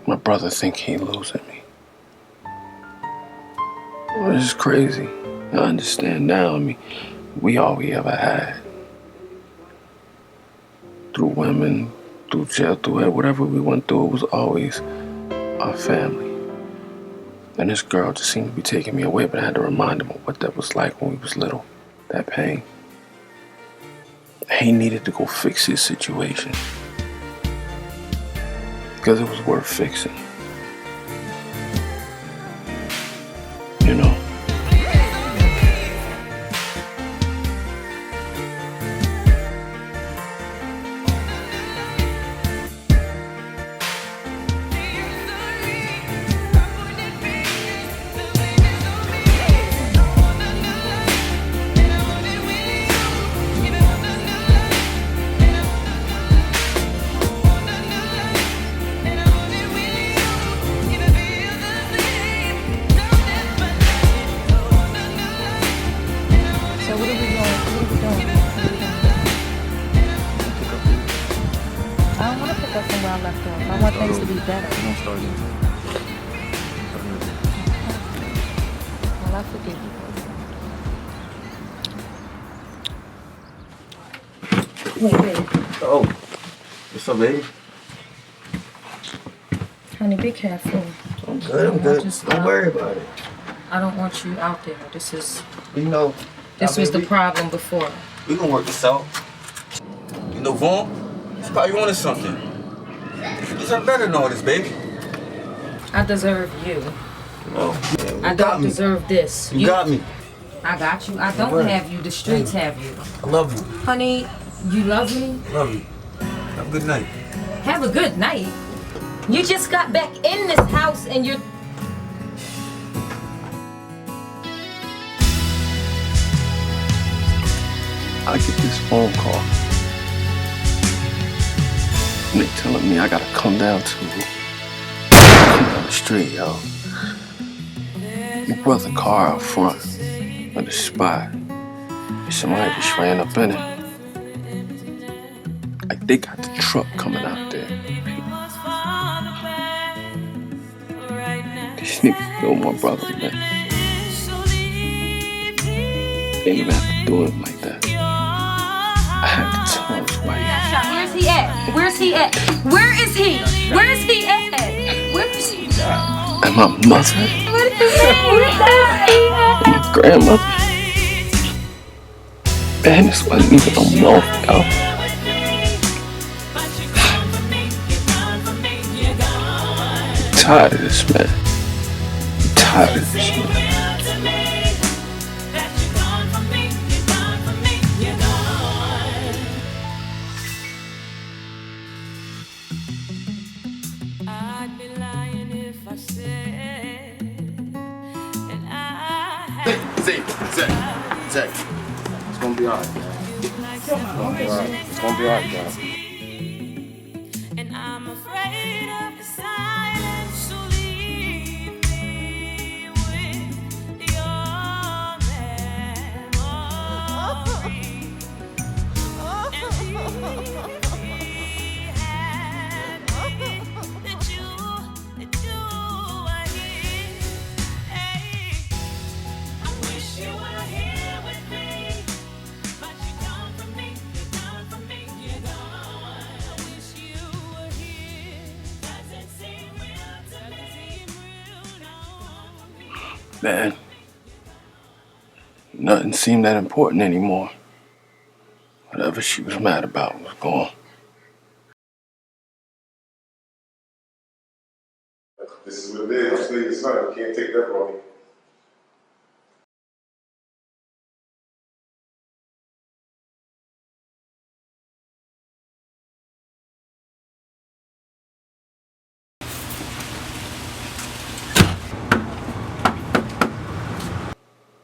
My brother think he losing me. Well, this is crazy. I understand now. I mean, we all we ever had. Through women, through jail, through whatever we went through, it was always our family. And this girl just seemed to be taking me away, but I had to remind him of what that was like when we was little. That pain. He needed to go fix his situation. Because it was worth fixing. You know? I want things to be better. Well, I forgive you. Wait, baby. Oh, what's up, baby? Honey, be careful. I'm good. Don't worry about it. I don't want you out there. This is... You know... This was the problem before. We gonna work this out. You know, Vaughn, he's probably wanted something. You deserve better than all this, baby. I deserve you. Oh, yeah, I don't deserve this. You got me. I got you. I don't have you. The streets have you. I love you. Honey, you love me? Love you. Have a good night. Have a good night? You just got back in this house and you're... I get this phone call. And they telling me I gotta come down the street, yo. Your brother car out front of the spot. Somebody just ran up in it. Like they got the truck coming out there. These niggas killed my brother, man. They didn't even have to do it like that. I had to tell his wife. Where's he at? Where's he at? Where is he? Where is he at? Where is he? And my mother. What is he? My grandmother. Man, this wasn't even no milk, yo. I'm tired of this, man. I'm tired of this, man. Zach, it's gonna be alright, man. It's gonna be alright. It's gonna be alright, guys. And I'm afraid of the silence, so leave me with your memory. And we had Man, nothing seemed that important anymore. Whatever she was mad about was gone. This is what it is. I'm still your son. You can't take that from me.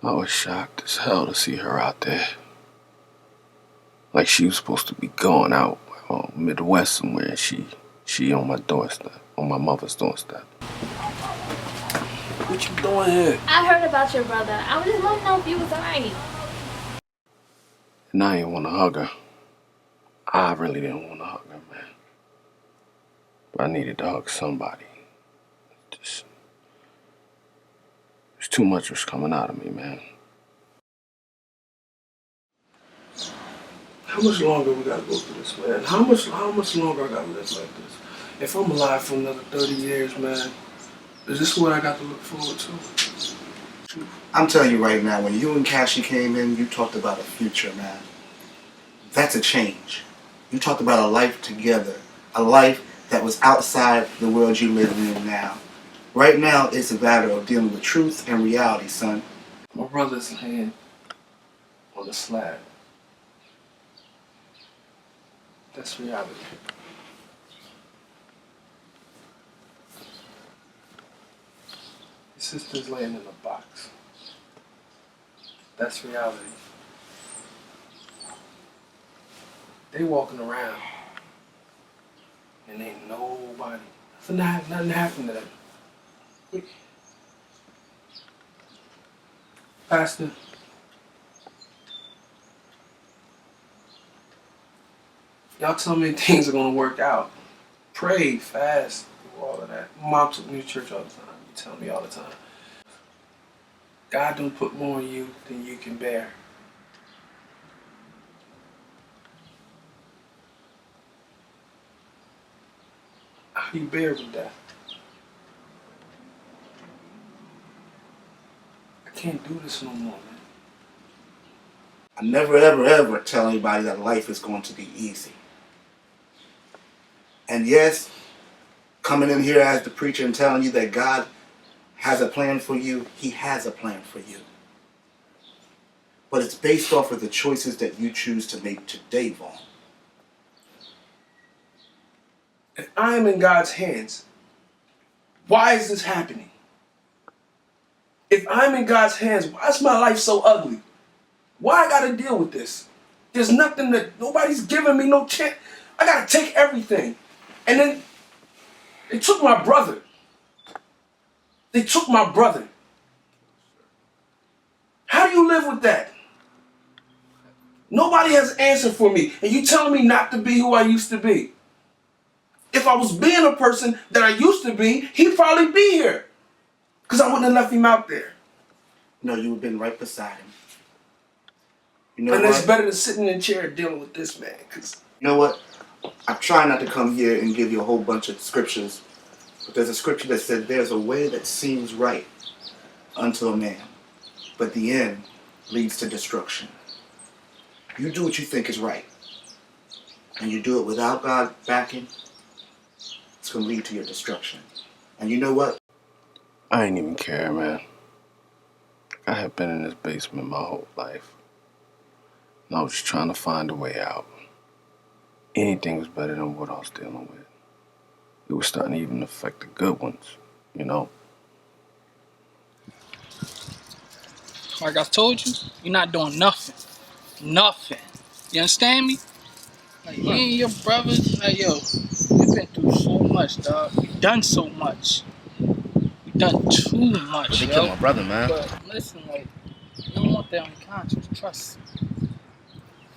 I was shocked as hell to see her out there. Like she was supposed to be going out Midwest somewhere, and she on my doorstep, on my mother's doorstep. What you doing here? I heard about your brother. I was just wanting to know if you was alright. And I didn't want to hug her. I really didn't want to hug her, man. But I needed to hug somebody. Just too much was coming out of me, man. How much longer we gotta go through this, man? How much longer I gotta live like this? If I'm alive for another 30 years, man, is this what I got to look forward to? I'm telling you right now, when you and Cassie came in, you talked about a future, man. That's a change. You talked about a life together, a life that was outside the world you live in now. Right now, it's a matter of dealing with truth and reality, son. My brother's hand on the slab. That's reality. His sister's laying in a box. That's reality. They walking around and ain't nobody. Nothing happened to them. Pastor, y'all tell me things are gonna work out. Pray, fast, do all of that. My mom took me to church all the time. You tell me all the time. God don't put more on you than you can bear. How do you bear with that? I can't do this no more, man. I never, ever, ever tell anybody that life is going to be easy. And yes, coming in here as the preacher and telling you that God has a plan for you, He has a plan for you. But it's based off of the choices that you choose to make today, Vaughn. If I am in God's hands, why is this happening? If I'm in God's hands, why is my life so ugly? Why I gotta deal with this? There's nothing that, nobody's giving me no chance. I gotta take everything. And then they took my brother. They took my brother. How do you live with that? Nobody has an answer for me. And you telling me not to be who I used to be. If I was being a person that I used to be, he'd probably be here. Because I wouldn't have left him out there. No, you would have been right beside him. You know and what? it's better than sitting in a chair dealing with this man. Cause you know what? I try not to come here and give you a whole bunch of scriptures. But there's a scripture that said there's a way that seems right unto a man. But the end leads to destruction. You do what you think is right. And you do it without God backing, it's going to lead to your destruction. And you know what? I ain't even care, man. I have been in this basement my whole life. And I was just trying to find a way out. Anything was better than what I was dealing with. It was starting to even affect the good ones, you know? Like I told you, you're not doing nothing. Nothing. You understand me? Like, you and your brothers, like, yo, you've been through so much, dog. You've done so much. You've done too much, But they yo. killed my brother, man. But listen, like, you don't want that on your conscience. Trust me.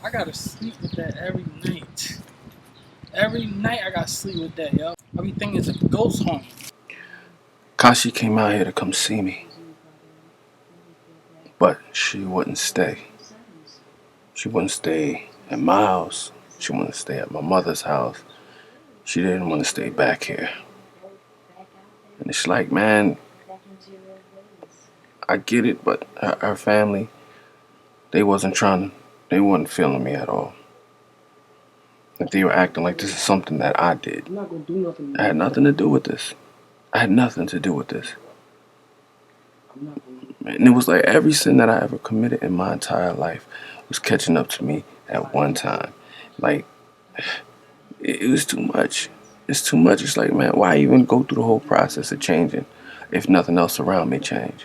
I gotta sleep with that every night. Every night I gotta sleep with that, yo. Everything is a ghost home. Kashi came out here to come see me. But she wouldn't stay. She wouldn't stay at my house. She wouldn't stay at my mother's house. She didn't want to stay back here. And it's like, man, I get it, but her family, they wasn't feeling me at all. Like they were acting like this is something that I did. I'm not gonna do nothing. I had nothing to do with this. And it was like every sin that I ever committed in my entire life was catching up to me at one time. Like, it was too much. It's too much. It's like, man, why even go through the whole process of changing if nothing else around me changed?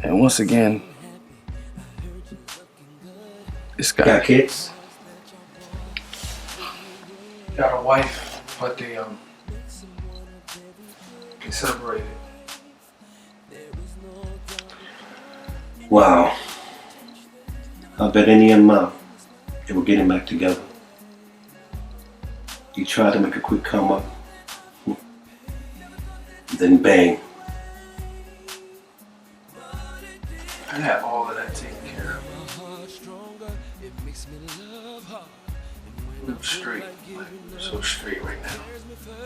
And once again, this guy got kids. Got a wife, but they separated. Wow. I bet any amount they were getting back together. You tried to make a quick come up, then bang. I had all of that taken care of. I'm straight, like, so straight right now.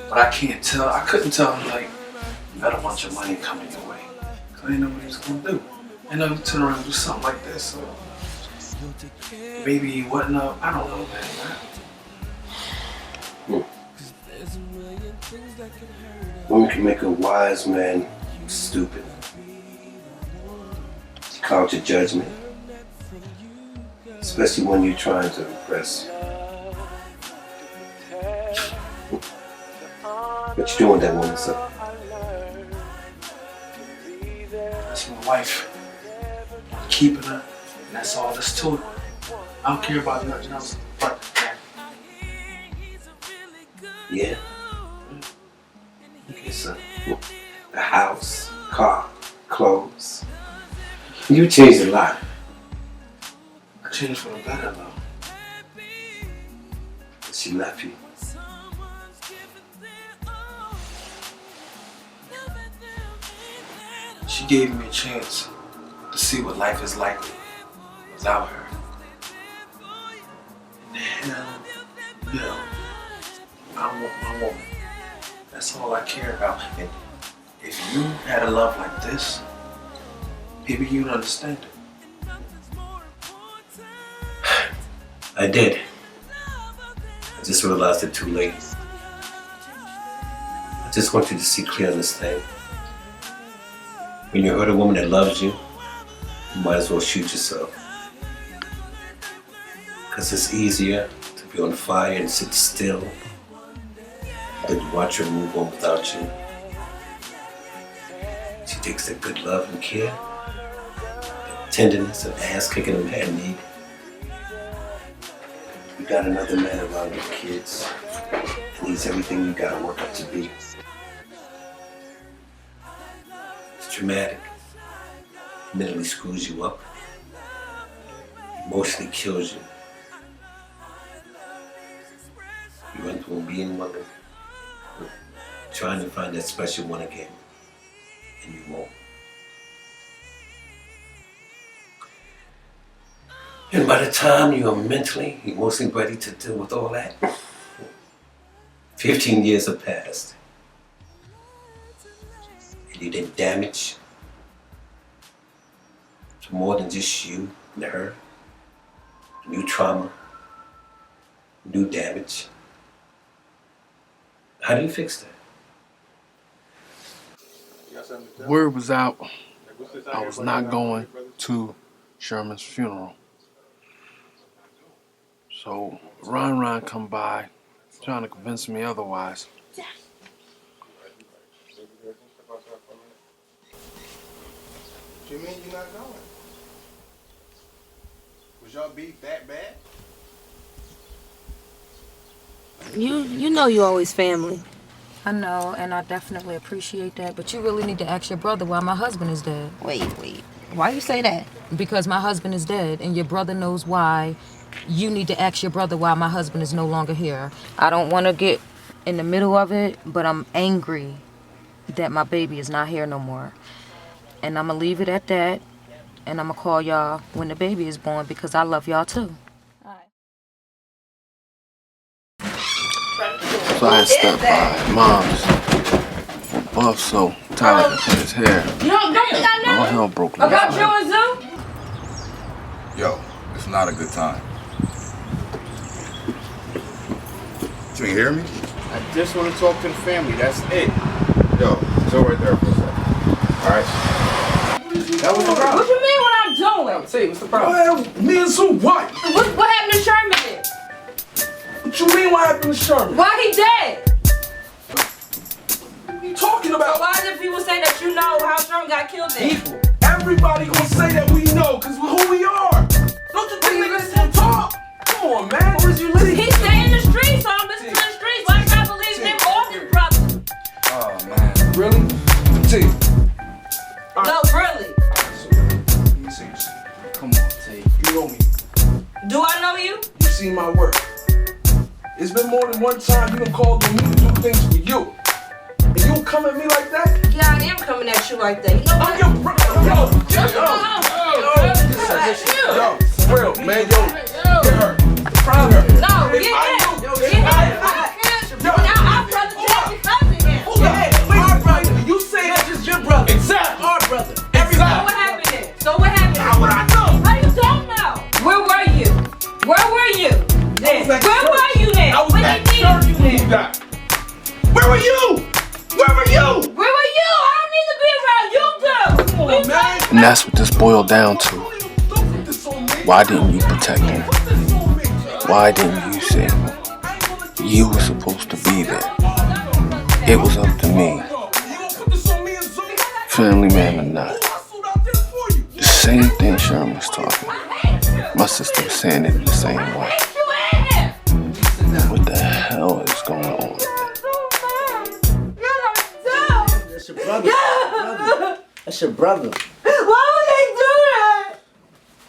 But I couldn't tell him, like, you got a bunch of money coming your way. Cause I didn't know what he was gonna do. And then he turn around and do something like this. So maybe he wasn't up. I don't know, man. Women can make a wise man stupid. Cloud your judgment. Especially when you're trying to impress. What you doing with that woman, son? That's my wife. I'm keeping her. And that's all there's to it. I don't care about nothing else but that. Yeah. Okay, son. The house, car, clothes. You changed a lot. I changed for the better, though. But she left you. She gave me a chance to see what life is like without her. Hell no. I want my woman. That's all I care about. And if you had a love like this, maybe you'd understand it. I did. I just realized it too late. I just want you to see clear on this thing. When you hurt a woman that loves you, you might as well shoot yourself. Because it's easier to be on fire and sit still than to watch her move on without you. She takes that good love and care, the tenderness and ass kicking a man need. You got another man around your kids, and he's everything you gotta work up to be. It's traumatic. It mentally screws you up. Emotionally kills you. You went from being woman, trying to find that special one again, and you won't. And by the time you are mentally, emotionally ready to deal with all that, 15 years have passed. And you did damage to more than just you and her. New trauma, new damage. How do you fix that? Word was out. I was not going to Sherman's funeral. So Ron come by, trying to convince me otherwise. What you mean you're not going? Was y'all beef that bad? You know you always family. I know, and I definitely appreciate that, but you really need to ask your brother why my husband is dead. Wait. Why you say that? Because my husband is dead, and your brother knows why. You need to ask your brother why my husband is no longer here. I don't want to get in the middle of it, but I'm angry that my baby is not here no more. And I'm going to leave it at that, and I'm going to call y'all when the baby is born because I love y'all too. So I had stopped by Mom's buff, so Tyler can cut his hair. You don't think I My know hell broke loose. about you and Zoo? Yo, it's not a good time. You ain't hear me? I just want to talk to the family, that's it. Yo, Joe right there for a second. Alright? That was the problem. What you mean what I'm doing? Say, what's the problem? Well, me and Sue, what? What happened to Sherman then? What you mean what happened to Sherman? Why he dead? What you talking about? So why do people say that you know how Sherman got killed then? Everybody gonna say that we know, cause we're who we are. Don't you think niggas gonna talk? Come on, man. What is you listening He stay in the streets, so I'm listening to the streets. Why can't I believe him or his brother? Oh, man. Really? T. No, really. Come on, T. You know me. Do I know you? You see my work. It's been more than one time you done called on me to do things for you. And you come at me like that? Yeah, I am coming at you like that. You know what? I'm your brother. Yo, for real, man. Yo, get her. Crown her. No, get him. Get him. Now our brother can't be cousin here. Our brother. You say that's just your brother. Exactly. Our brother. So what happened then? So what happened? How would I know? How you don't know? Where were you? Where were you then? Where were you then? I was When at they church needed when you died. Where were you? Where were you? Where were you? I don't need to be around you two. Come on, man. And that's what this boiled down to. Why didn't you protect him? Why didn't you save him? You were supposed to be there. It was up to me. Family man or not. The same thing Sherman was talking. My sister was saying it in the same way. What the hell is going on? That's your brother. That's your brother. Why would they do that?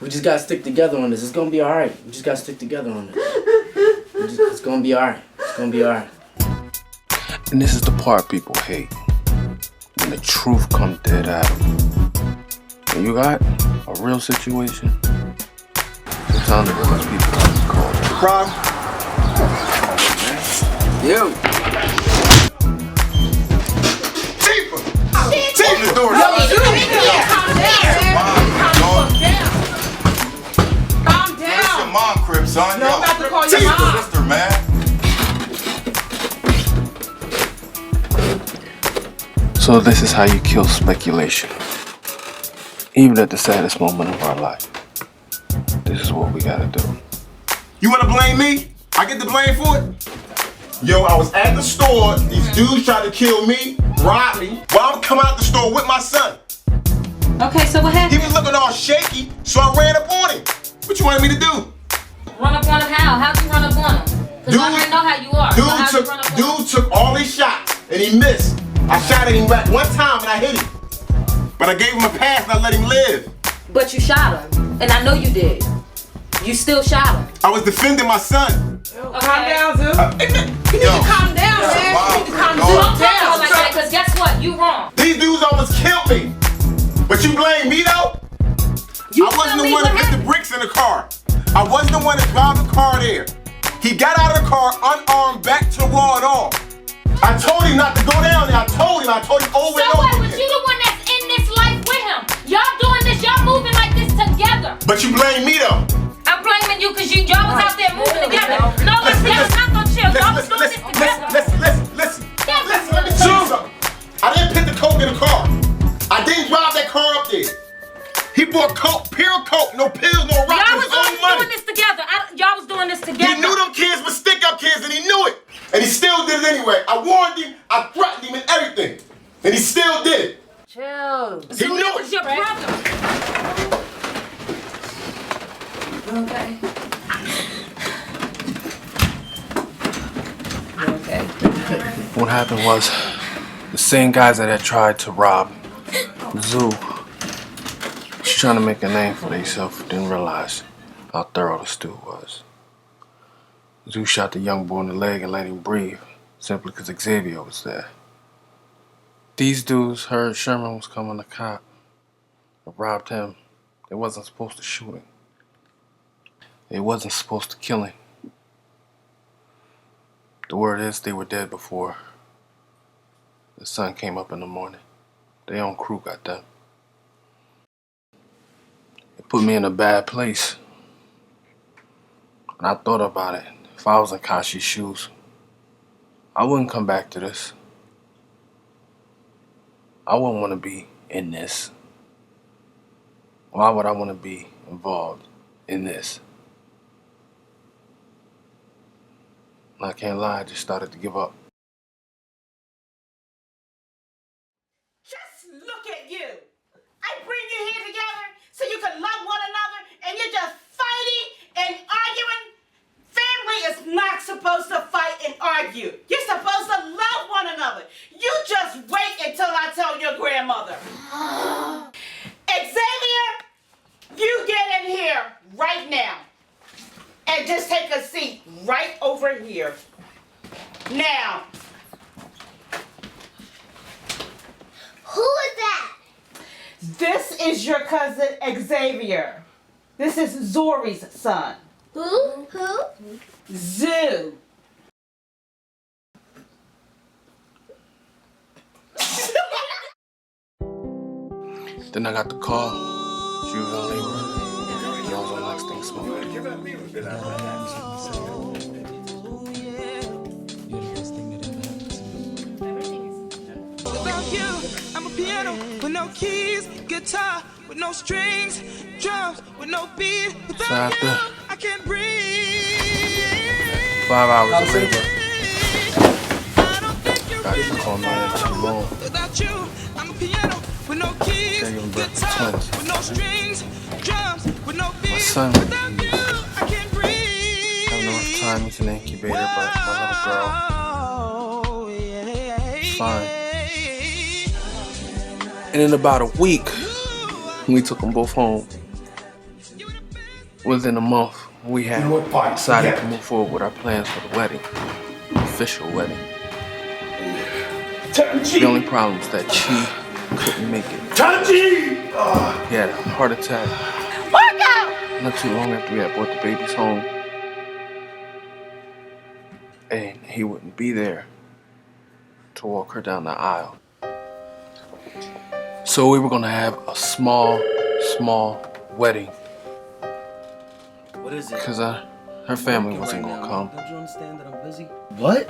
We just gotta stick together on this. It's gonna be alright. We just gotta stick together on this. It's gonna be alright. It's gonna be alright. And this is the part people hate. When the truth comes dead at them. When you got a real situation, sometimes the realest people like to call it. Prime? Yo. Tifa! Tifa, the door. Calm down. That's your mom crib, son. No, I'm about to call your Tifa, mom. sister, man. So this is how you kill speculation. Even at the saddest moment of our life. This is what we gotta do. You wanna blame me? I get the blame for it? Yo, I was at the store. These dudes tried to kill me, rob me, while I'm coming out the store with my son. Okay, so what happened? He was looking all shaky, so I ran up on him. What you wanted me to do? Run up on him how? How'd you run up on him? Because I already know how you are. So how'd you run up on him? Dude took all his shots, and he missed. I shot at him back one time, and I hit him. But I gave him a pass, and I let him live. But you shot him, and I know you did. You still shot him. I was defending my son. Calm down, Zoo. Yo. Calm down, man. You need to calm down. Like that, because guess what? You wrong. These dudes almost killed me. But you blame me, though? I wasn't the one that put the bricks in the car. I wasn't the one that drove the car there. He got out of the car unarmed, back to the wall and all. I told him not to go down there. I told him over and over So what? Was again. you the one that's in this life with him? Y'all doing this, y'all moving like this together. But you blame me, though. I'm blaming you because y'all was out there moving together. No, y'all not gonna chill. Y'all was doing this together. Listen, let me tell you something. I didn't put the coke in the car. I didn't drive that car up there. He bought coke, pure coke, no pills, no rock, Y'all his was own money. doing this together. Y'all was doing this together. He knew them kids were stick-up kids, and he knew it. And he still did it anyway. I warned him, I threatened him and everything. And he still did it. Chill. He knew it. This is your brother. Okay. Okay. What happened was, the same guys that had tried to rob Zoo was trying to make a name for themselves, didn't realize how thorough the stew was. Zoo shot the young boy in the leg and let him breathe, simply because Xavier was there. These dudes heard Sherman was coming to cop, but robbed him. They wasn't supposed to shoot him. They wasn't supposed to kill him. The word is they were dead before The sun came up in the morning. They own crew got them. It put me in a bad place. And I thought about it. If I was in Kashi's shoes, I wouldn't come back to this. I wouldn't want to be in this. Why would I want to be involved in this? And I can't lie, I just started to give up. Just look at you. I bring you here together so you can love one another, and you're just fighting and arguing. Family is not supposed to fight and argue. You're supposed to love one another. You just wait until I tell your grandmother. Xavier, you get in here right now and just take a seat right over here. Now. Who is that? This is your cousin Xavier. This is Zori's son. Who? Zoo. Then I got the call. She was on labor. I was on the next thing smoking. Without you, I'm a piano with no keys, guitar with no strings, drums with no beat. So after I can't breathe. 5 hours of labor, got even called my mom. Without you, I'm a piano with no keys, They even birthed the guitar twins. with no strings, drums with no beat. My son, having a rough time, he's in the incubator, but my little girl, she's fine. And in about a week, we took them both home. Within a month, we had decided to move forward with our plans for the wedding, the official wedding. The only problem was that she couldn't make it. He had a heart attack. Not too long after we had brought the babies home. And he wouldn't be there to walk her down the aisle. So we were gonna have a small wedding. What is it? Because her family wasn't gonna come. Don't you understand that I'm busy? What?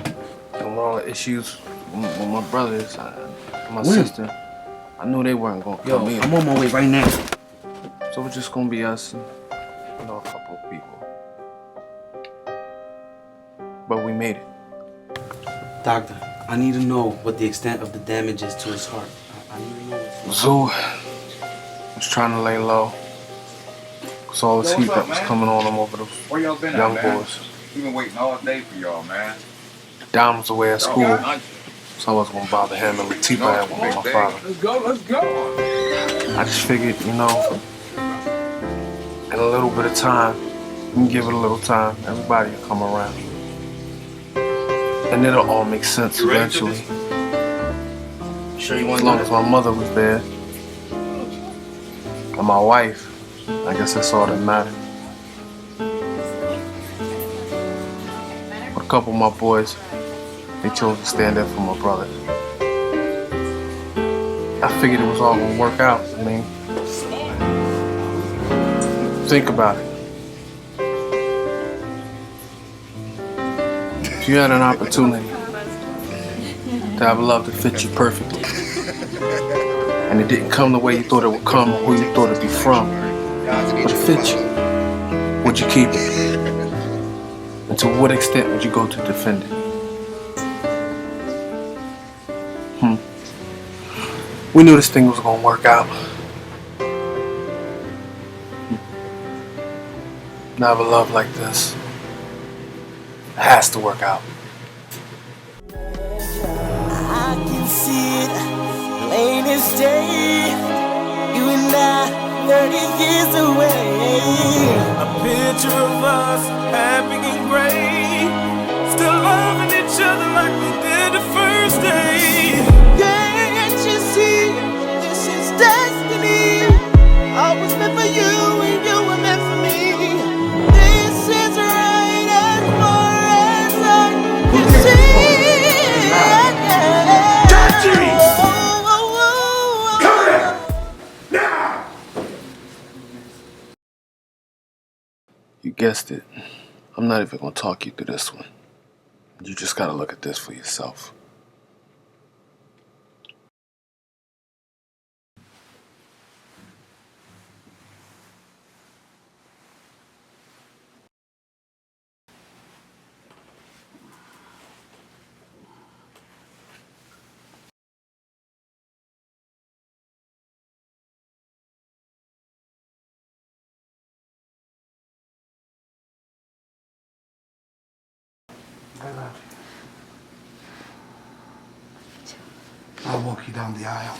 And all the issues with my brothers, my When? sister, I knew they weren't gonna come in. I'm on my way right now. So it's just gonna be us and, a couple of people. But we made it. Doctor, I need to know what the extent of the damage is to his heart. I need to know what's Zoo was trying to lay low. Cause all this heat that was coming on him over the Where y'all been young at, man? boys. We've been waiting all day for y'all, man. Don was away at school, so I wasn't gonna bother him, and Latifah had with my father. Let's go. I just figured, in a little bit of time, you can give it a little time, everybody will come around. And it'll all make sense eventually. As long as my mother was there, and my wife, I guess that's all that mattered. But a couple of my boys, they chose to stand there for my brother. I figured it was all gonna work out. I mean, think about it. If you had an opportunity to have a love that fit you perfectly, and it didn't come the way you thought it would come, or who you thought it'd be from, but it fit you, would you keep it? And to what extent would you go to defend it? We knew this thing was gonna work out. Never love like this. It has to work out. I can see it plain as day. You and I, 30 years away. A picture of us, happy and great, still loving each other like we did the first day. Can't you see this is destiny? I was meant for you and you were meant for me. This is right as far as I can see. guessed it. I'm not even gonna talk you through this one. You just gotta look at this for yourself. I'll walk you down the aisle.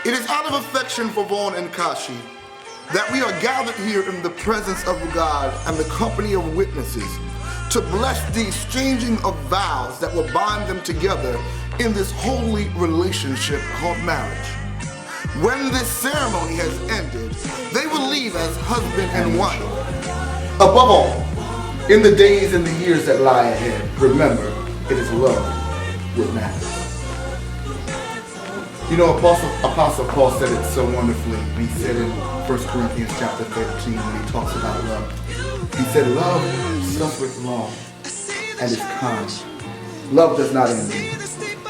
It is out of affection for Vaughn and Kashi that we are gathered here in the presence of God and the company of witnesses to bless the exchanging of vows that will bind them together in this holy relationship called marriage. When this ceremony has ended, they will leave as husband and wife. Above all, in the days and the years that lie ahead, remember, it is love what matters. You know, Apostle Paul said it so wonderfully. He said in 1 Corinthians chapter 13 when he talks about love. He said, love suffereth long and is kind. Love does not envy.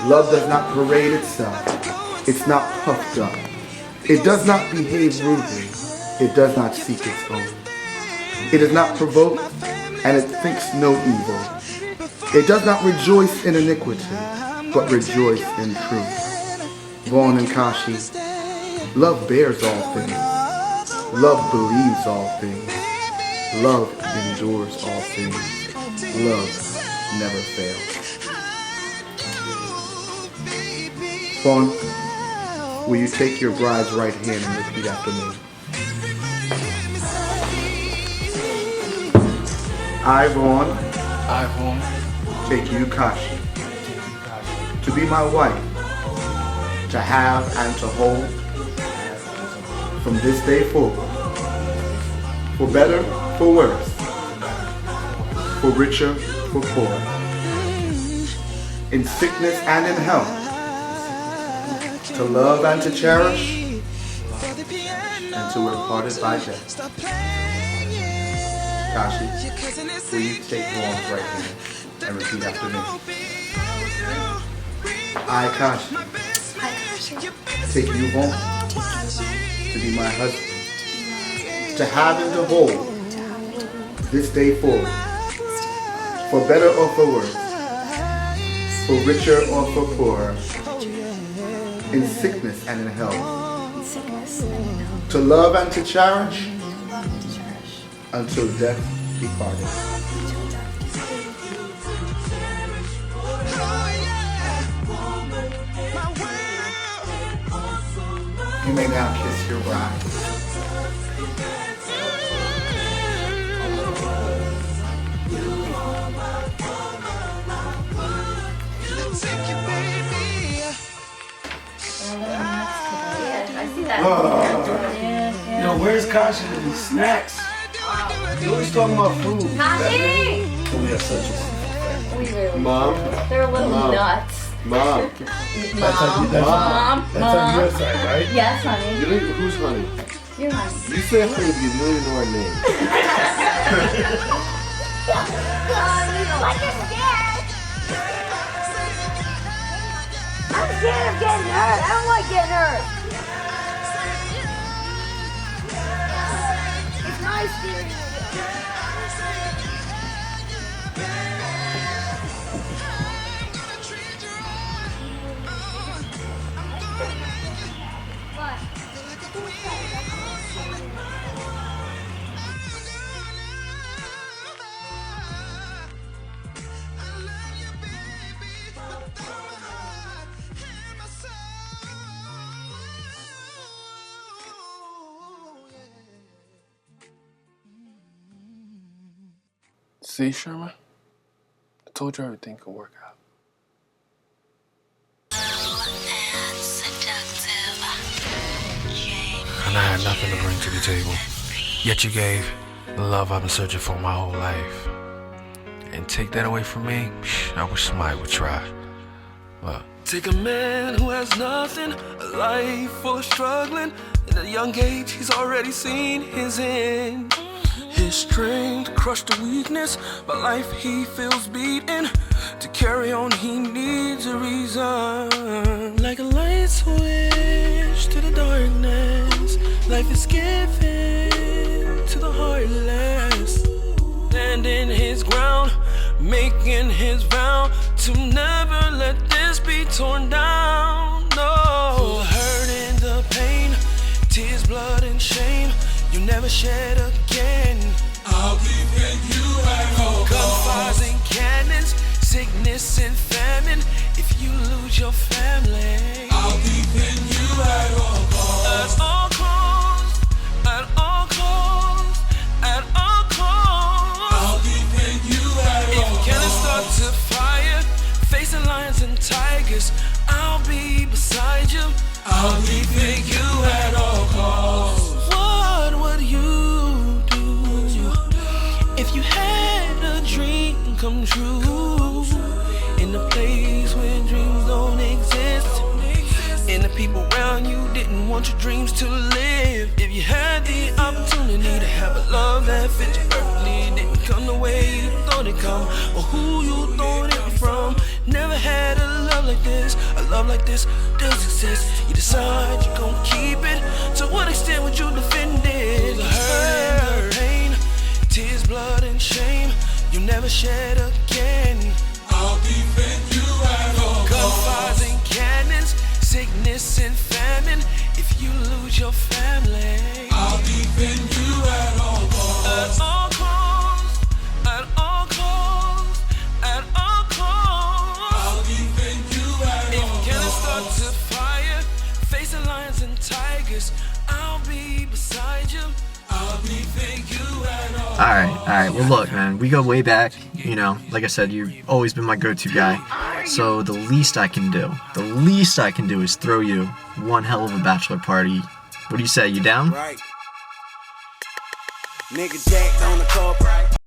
Love does not parade itself. It's not puffed up. It does not behave rudely. It does not seek its own. It is not provoked, and it thinks no evil. It does not rejoice in iniquity, but rejoice in truth. Vaughn and Kashi, love bears all things. Love believes all things. Love endures all things. Love never fails. Vaughn, will you take your bride's right hand and repeat after me? I, Vaughn, take you, Kashi, to be my wife, to have and to hold from this day forward, for better, for worse, for richer, for poorer, in sickness and in health, to love and to cherish, and to we're parted by death. Kashi, will you take Vaughn's right hand and repeat after me? I, Kashi, take you, Vaughn, to be my husband, to have and to hold this day forward, for better or for worse, for richer or for poorer, in sickness and in health, to love and to cherish, until death be parted. You may now kiss your bride. Yo, where's Kashi with these snacks? You always talking about food. Kashi! We have such a We really Mom? They're a little Mom. nuts. Mom. Mom. That's on your side, right? Yes, honey. You know, who's honey? You're honey. You say honey, but you don't even know her name. Like you're scared. I'm scared of getting hurt. I don't like getting hurt. It's nice hearing you. See, Sherman? I told you everything could work out. And I had nothing to bring to the table. Yet you gave the love I've been searching for my whole life. And take that away from me, I wish somebody would try. Look. Take a man who has nothing, a life full of struggling. At a young age, he's already seen his end. His strength crushed the weakness, but life he feels beaten. To carry on, he needs a reason. Like a light switch to the darkness, life is given to the heartless. Standing his ground, making his vow to never let this be torn down. No, the hurt and the pain, tears, blood, and shame, you never shed again. I'll defend you at all costs. Gunfires and cannons, sickness and famine. If you lose your family, I'll defend you at all costs. At all costs, at all costs, at all costs. I'll defend you at all costs. If cannons start to fire, facing lions and tigers, I'll be beside you. I'll defend you at all costs. What would you do if you had a dream come true? In a place where dreams don't exist, and the people around you didn't want your dreams to live. If you had the opportunity to have a love that fit you perfectly, didn't come the way you thought it come, or who you thought it from. Never had a love like this, a love like this does exist. You decide you're gonna keep it. To what extent would you defend it? The hurt, the pain, tears, blood, and shame, you never shed again. I'll defend you at all costs. Gunfires and cannons, sickness and famine. If you lose your family, I'll defend you at all costs. At all costs, at all costs, at all costs. I'll defend you at all costs. If cannons start to fire, facing lions and tigers, I'll be beside you. I'll defend you at all costs. Alright, well look, man, we go way back, you know, like I said, you've always been my go-to guy, so the least I can do is throw you one hell of a bachelor party. What do you say, you down? Right. Nigga jacked on the cup.